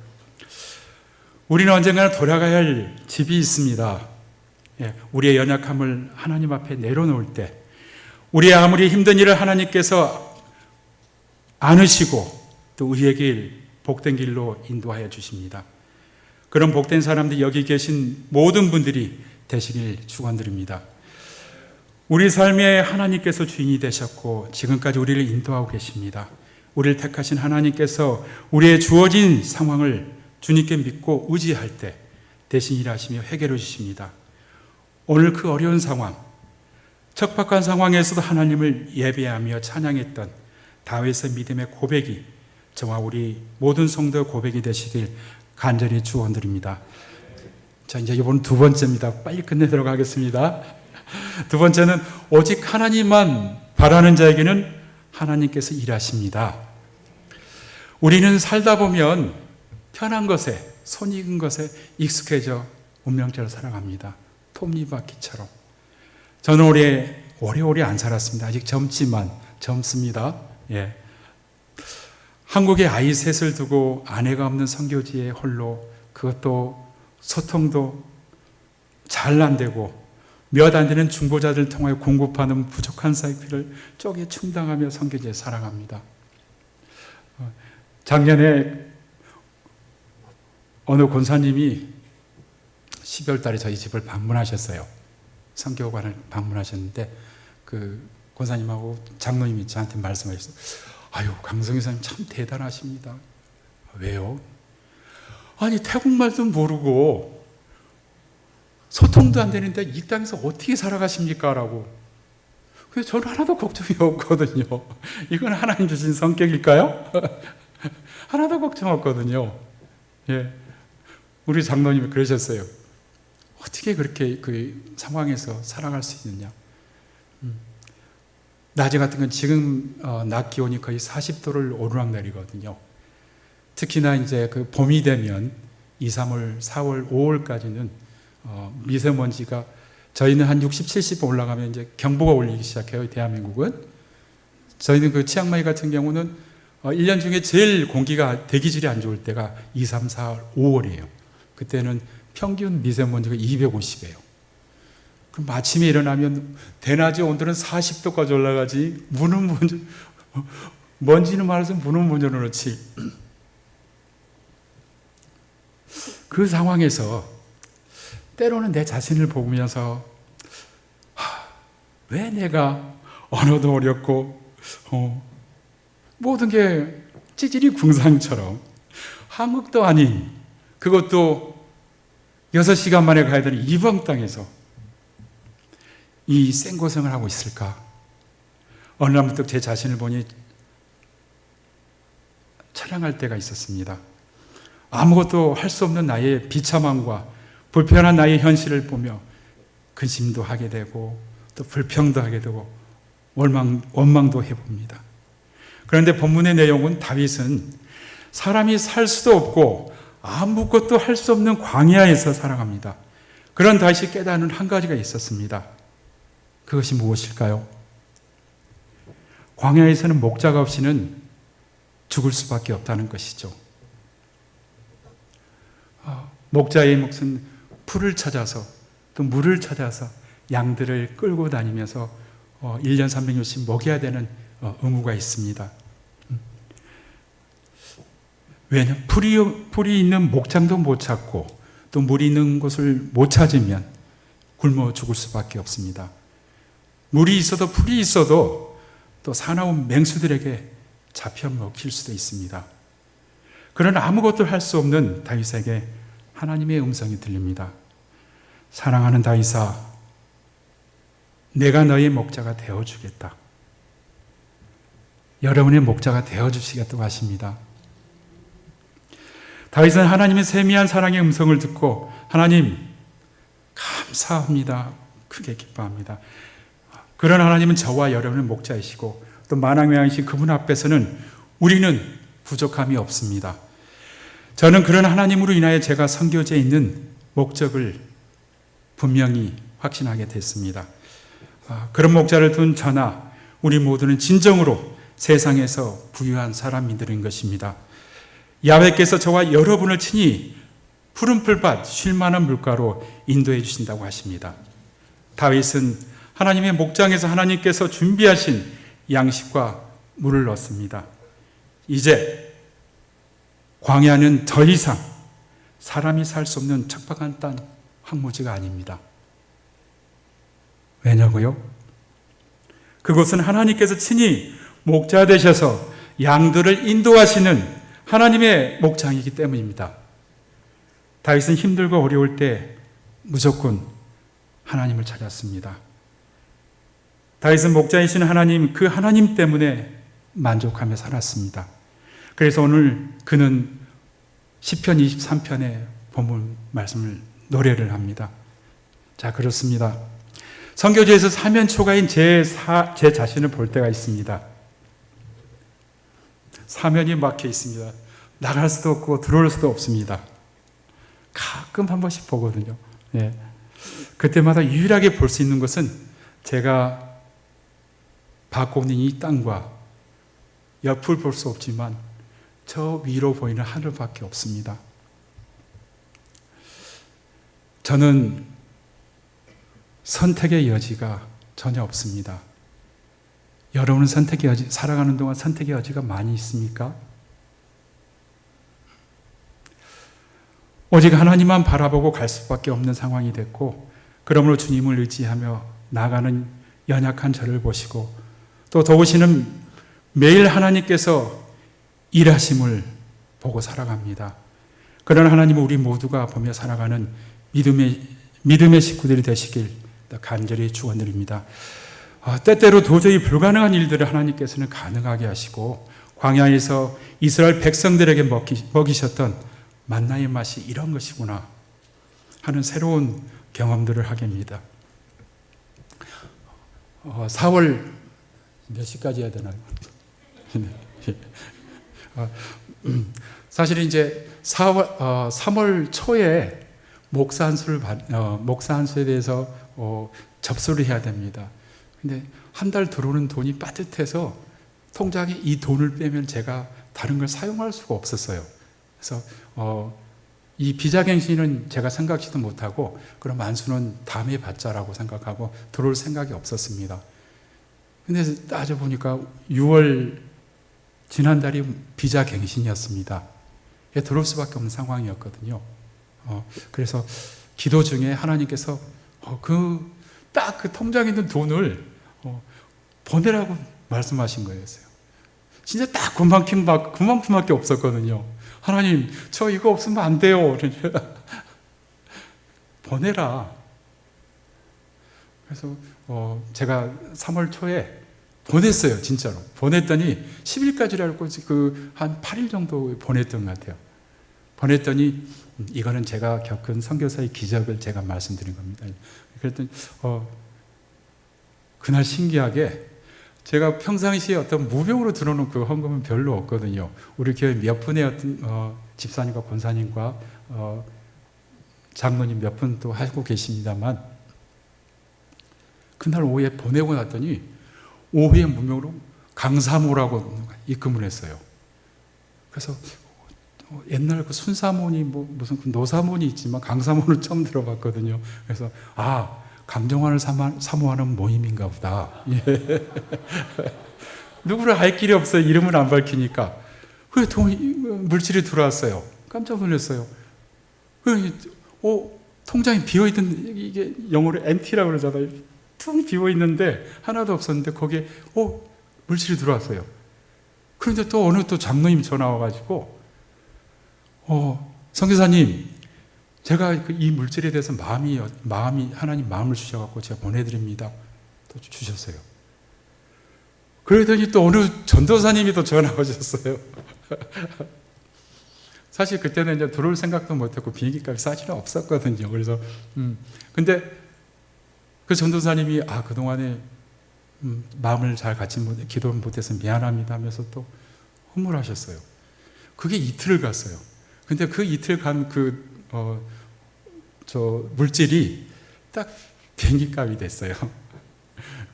A: 우리는 언젠가는 돌아가야 할 집이 있습니다. 우리의 연약함을 하나님 앞에 내려놓을 때, 우리의 아무리 힘든 일을 하나님께서 안으시고 또 의의 길, 복된 길로 인도하여 주십니다. 그런 복된 사람들이 여기 계신 모든 분들이 되시길 축원드립니다. 우리 삶에 하나님께서 주인이 되셨고 지금까지 우리를 인도하고 계십니다. 우리를 택하신 하나님께서 우리의 주어진 상황을 주님께 믿고 의지할 때 대신 일하시며 해결해 주십니다. 오늘 그 어려운 상황, 척박한 상황에서도 하나님을 예배하며 찬양했던 다윗의 믿음의 고백이 저와 우리 모든 성도의 고백이 되시길 간절히 축원드립니다. 자, 이제 이번 두 번째입니다. 빨리 끝내도록 하겠습니다. 두 번째는 오직 하나님만 바라는 자에게는 하나님께서 일하십니다. 우리는 살다 보면 편한 것에, 손익은 것에 익숙해져 운명처럼 살아갑니다. 톱니바퀴처럼. 저는 오래오래 안 살았습니다. 아직 젊습니다. 예. 한국에 아이 셋을 두고 아내가 없는 선교지에 홀로, 그것도 소통도 잘 안 되고 몇 안 되는 중보자들을 통하여 공급하는 부족한 사역비를 쪼개 충당하며 선교지에 살아갑니다. 작년에 어느 권사님이 12월 달에 저희 집을 방문하셨어요. 선교관을 방문하셨는데 그 권사님하고 장로님이 저한테 말씀하셨어요. 아유, 강성희 사님 참 대단하십니다. 왜요? 아니, 태국말도 모르고 소통도 안 되는데 이 땅에서 어떻게 살아가십니까? 라고. 그래서 저는 하나도 걱정이 없거든요. 이건 하나님 주신 성격일까요? 하나도 걱정 없거든요. 예. 우리 장로님이 그러셨어요. 어떻게 그렇게 그 상황에서 살아갈 수 있느냐. 낮에 같은 건 지금 낮 기온이 거의 40도를 오르락내리거든요. 특히나 이제 그 봄이 되면 2, 3월, 4월, 5월까지는 미세먼지가 저희는 한 60, 70 올라가면 이제 경보가 울리기 시작해요. 대한민국은. 저희는 그 치앙마이 같은 경우는 1년 중에 제일 공기가 대기질이 안 좋을 때가 2, 3, 4월, 5월이에요. 그때는 평균 미세먼지가 250이에요. 그럼 아침에 일어나면 대낮에 온도는 40도까지 올라가지 먼지는 말해서 무는 문제는 그렇지. 그 상황에서 때로는 내 자신을 보면서 왜 내가 언어도 어렵고 모든 게 찌질이 궁상처럼 한국도 아닌, 그것도 6시간 만에 가야 되는 이방 땅에서 이 생고생을 하고 있을까? 어느 날부터 제 자신을 보니 찬양할 때가 있었습니다. 아무것도 할 수 없는 나의 비참함과 불편한 나의 현실을 보며 근심도 하게 되고 또 불평도 하게 되고 원망도 해봅니다. 그런데 본문의 내용은 다윗은 사람이 살 수도 없고 아무것도 할 수 없는 광야에서 살아갑니다. 그런 다윗이 깨닫는 한 가지가 있었습니다. 그것이 무엇일까요? 광야에서는 목자가 없이는 죽을 수밖에 없다는 것이죠. 목자의 몫은 풀을 찾아서 또 물을 찾아서 양들을 끌고 다니면서 1년 360 먹여야 되는 의무가 있습니다. 왜냐하면 풀이 있는 목장도 못 찾고 또 또 물이 있는 곳을 못 찾으면 굶어 죽을 수밖에 없습니다. 물이 있어도 풀이 있어도 또 사나운 맹수들에게 잡혀 먹힐 수도 있습니다. 그러나 아무것도 할 수 없는 다윗에게 하나님의 음성이 들립니다. 사랑하는 다윗아, 내가 너의 목자가 되어주겠다. 여러분의 목자가 되어주시겠다고 하십니다. 다윗은 하나님의 세미한 사랑의 음성을 듣고 하나님 감사합니다. 크게 기뻐합니다. 그런 하나님은 저와 여러분의 목자이시고 또 만왕왕이신 그분 앞에서는 우리는 부족함이 없습니다. 저는 그런 하나님으로 인하여 제가 선교지에 있는 목적을 분명히 확신하게 됐습니다. 그런 목자를 둔 저나 우리 모두는 진정으로 세상에서 부유한 사람이 되는 것입니다. 야훼께서 저와 여러분을 친히 푸른 풀밭 쉴만한 물가로 인도해 주신다고 하십니다. 다윗은 하나님의 목장에서 하나님께서 준비하신 양식과 물을 얻습니다. 이제 광야는 더 이상 사람이 살 수 없는 척박한 땅 황무지가 아닙니다. 왜냐고요? 그곳은 하나님께서 친히 목자 되셔서 양들을 인도하시는 하나님의 목장이기 때문입니다. 다윗은 힘들고 어려울 때 무조건 하나님을 찾았습니다. 다윗은 목자이신 하나님, 그 하나님 때문에 만족하며 살았습니다. 그래서 오늘 그는 시편 23편의 본문 말씀을 노래를 합니다. 자, 그렇습니다. 선교지에서 사면초가인 제 자신을 볼 때가 있습니다. 사면이 막혀 있습니다. 나갈 수도 없고 들어올 수도 없습니다. 가끔 한 번씩 보거든요. 예. 그때마다 유일하게 볼 수 있는 것은 제가 받고 있는 이 땅과 옆을 볼 수 없지만 저 위로 보이는 하늘밖에 없습니다. 저는 선택의 여지가 전혀 없습니다. 여러분은 선택의 여지, 살아가는 동안 선택의 여지가 많이 있습니까? 오직 하나님만 바라보고 갈 수밖에 없는 상황이 됐고, 그러므로 주님을 의지하며 나가는 연약한 저를 보시고 또 도우시는 매일 하나님께서 일하심을 보고 살아갑니다. 그런 하나님을 우리 모두가 보며 살아가는 믿음의 식구들이 되시길 간절히 축원드립니다. 때때로 도저히 불가능한 일들을 하나님께서는 가능하게 하시고 광야에서 이스라엘 백성들에게 먹이셨던 만나의 맛이 이런 것이구나 하는 새로운 경험들을 하게 됩니다. 4월 몇 시까지 해야 되나요? 사실 이제 3월 초에 목사 한수에 대해서 접수를 해야 됩니다. 근데 한 달 들어오는 돈이 빠듯해서 통장에 이 돈을 빼면 제가 다른 걸 사용할 수가 없었어요. 그래서 이 비자갱신은 제가 생각지도 못하고 그럼 안수는 다음에 받자라고 생각하고 들어올 생각이 없었습니다. 근데 따져보니까 6월 지난달이 비자갱신이었습니다. 들어올 수밖에 없는 상황이었거든요. 그래서 기도 중에 하나님께서 딱 그 통장에 있는 돈을 보내라고 말씀하신 거예요. 진짜 딱 그만큼밖에 없었거든요. 하나님, 저 이거 없으면 안 돼요. 보내라. 그래서 제가 3월 초에 보냈어요. 진짜로. 보냈더니 10일까지를 알고 한 8일 정도 보냈던 것 같아요. 보냈더니 이거는 제가 겪은 선교사의 기적을 제가 말씀드린 겁니다. 그랬더니 그날 신기하게 제가 평상시에 어떤 무병으로 들어오는 그 헌금은 별로 없거든요. 우리 교회 몇 분의 어떤 집사님과 권사님과 장로님 몇 분 또 하고 계십니다만 그날 오후에 보내고 났더니 오후에 무명으로 강사모라고 입금을 했어요. 그래서 옛날 그 순사모니 무슨 그 노사모니 있지만 강사모는 처음 들어봤거든요. 그래서 강정환을 사모하는 모임인가 보다. 예. 누구를 알 길이 없어요. 이름을 안 밝히니까. 물질이 들어왔어요. 깜짝 놀랐어요. 통장이 비어있던, 이게 영어로 empty라고 그러잖아요. 퉁 비어있는데 하나도 없었는데 거기에 물질이 들어왔어요. 그런데 또 어느 또 장로님이 전화 와가지고 선교사님, 제가 이 물질에 대해서 마음이 하나님 마음을 주셔갖고 제가 보내드립니다. 또 주셨어요. 그러더니 또 어느 전도사님이 또 전화 오셨어요. 사실 그때는 이제 들어올 생각도 못했고 비행기 값이 사실은 없었거든요. 그래서 근데 그 전도사님이 그동안에 마음을 잘 갖지 기도를 못해서 미안합니다 하면서 또 헌물하셨어요. 그게 이틀을 갔어요. 근데 그 이틀 간 물질이 딱 비행기 값이 됐어요.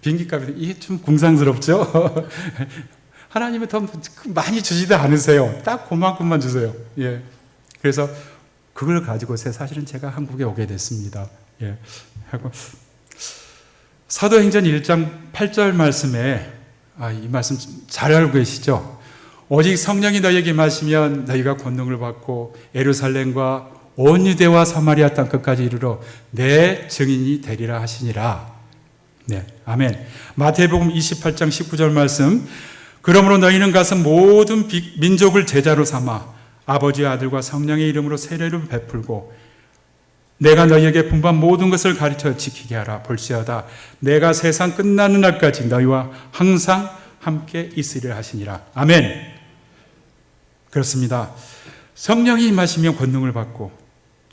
A: 비행기 값이, 이게 좀 궁상스럽죠? 하나님은 더 많이 주지도 않으세요. 딱 그만큼만 주세요. 예. 그래서 그걸 가지고 사실은 제가 한국에 오게 됐습니다. 예. 하고 사도행전 1장 8절 말씀에 이 말씀 잘 알고 계시죠? 오직 성령이 너희에게 임하시면 너희가 권능을 받고 예루살렘과 온 유대와 사마리아 땅 끝까지 이르러 내 증인이 되리라 하시니라. 네, 아멘. 마태복음 28장 19절 말씀. 그러므로 너희는 가서 모든 민족을 제자로 삼아 아버지와 아들과 성령의 이름으로 세례를 베풀고 내가 너희에게 분부한 모든 것을 가르쳐 지키게 하라. 볼지어다 내가 세상 끝나는 날까지 너희와 항상 함께 있으리라 하시니라. 아멘. 그렇습니다. 성령이 임하시면 권능을 받고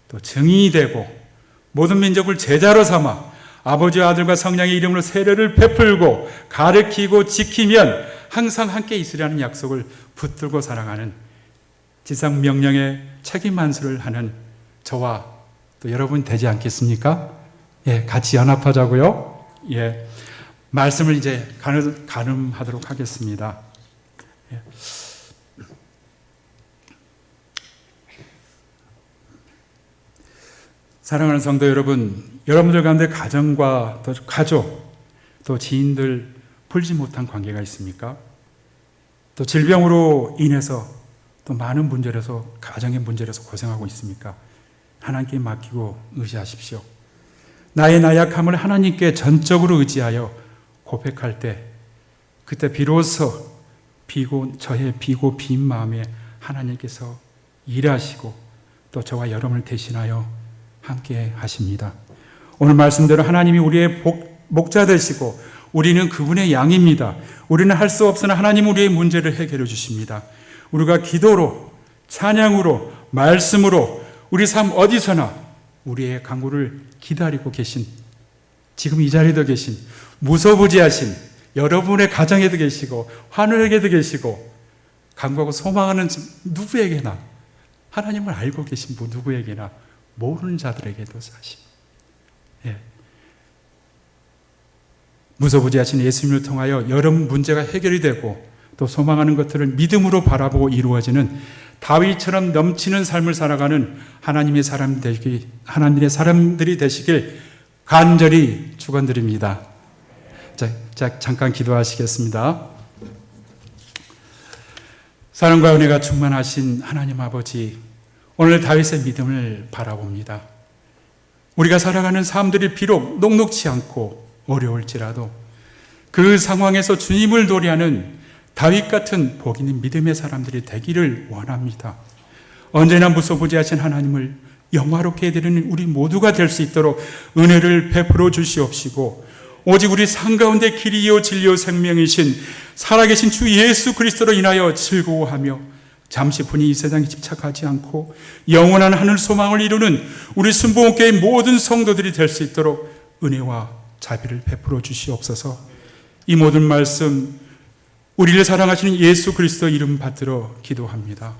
A: 또 증인이 되고 모든 민족을 제자로 삼아 아버지와 아들과 성령의 이름으로 세례를 베풀고 가르치고 지키면 항상 함께 있으리라는 약속을 붙들고 살아가는 지상 명령의 책임 안수를 하는 저와 또 여러분 되지 않겠습니까? 예, 같이 연합하자고요. 예, 말씀을 이제 가늠하도록 하겠습니다. 예. 사랑하는 성도 여러분, 여러분들 가운데 가정과 또 가족, 또 지인들 풀지 못한 관계가 있습니까? 또 질병으로 인해서 또 많은 문제라서 가정의 문제라서 고생하고 있습니까? 하나님께 맡기고 의지하십시오. 나의 나약함을 하나님께 전적으로 의지하여 고백할 때 그때 비로소 저의 비고 빈 마음에 하나님께서 일하시고 또 저와 여러분을 대신하여 함께 하십니다. 오늘 말씀대로 하나님이 우리의 목자 되시고 우리는 그분의 양입니다. 우리는 할 수 없으나 하나님은 우리의 문제를 해결해 주십니다. 우리가 기도로, 찬양으로, 말씀으로 우리 삶 어디서나 우리의 간구를 기다리고 계신, 지금 이 자리에도 계신, 무소부지하신 여러분의 가정에도 계시고 하늘에게도 계시고 간구하고 소망하는 누구에게나 하나님을 알고 계신 분 누구에게나 모르는 자들에게도 사십니다. 예. 무소부지하신 예수님을 통하여 여러 문제가 해결이 되고 또 소망하는 것들을 믿음으로 바라보고 이루어지는 다윗처럼 넘치는 삶을 살아가는 하나님의 사람들이 되시길 간절히 축원드립니다. 자, 잠깐 기도하시겠습니다. 사랑과 은혜가 충만하신 하나님 아버지, 오늘 다윗의 믿음을 바라봅니다. 우리가 살아가는 삶들이 비록 녹록지 않고 어려울지라도 그 상황에서 주님을 노래하는 다윗 같은 복 있는 믿음의 사람들이 되기를 원합니다. 언제나 무소부지하신 하나님을 영화롭게 해드리는 우리 모두가 될 수 있도록 은혜를 베풀어 주시옵시고 오직 우리 삶 가운데 길이요 진리요 생명이신 살아계신 주 예수 그리스도로 인하여 즐거워하며 잠시 분이 이 세상에 집착하지 않고 영원한 하늘 소망을 이루는 우리 순복음교회 모든 성도들이 될 수 있도록 은혜와 자비를 베풀어 주시옵소서. 이 모든 말씀 우리를 사랑하시는 예수 그리스도 이름 받들어 기도합니다.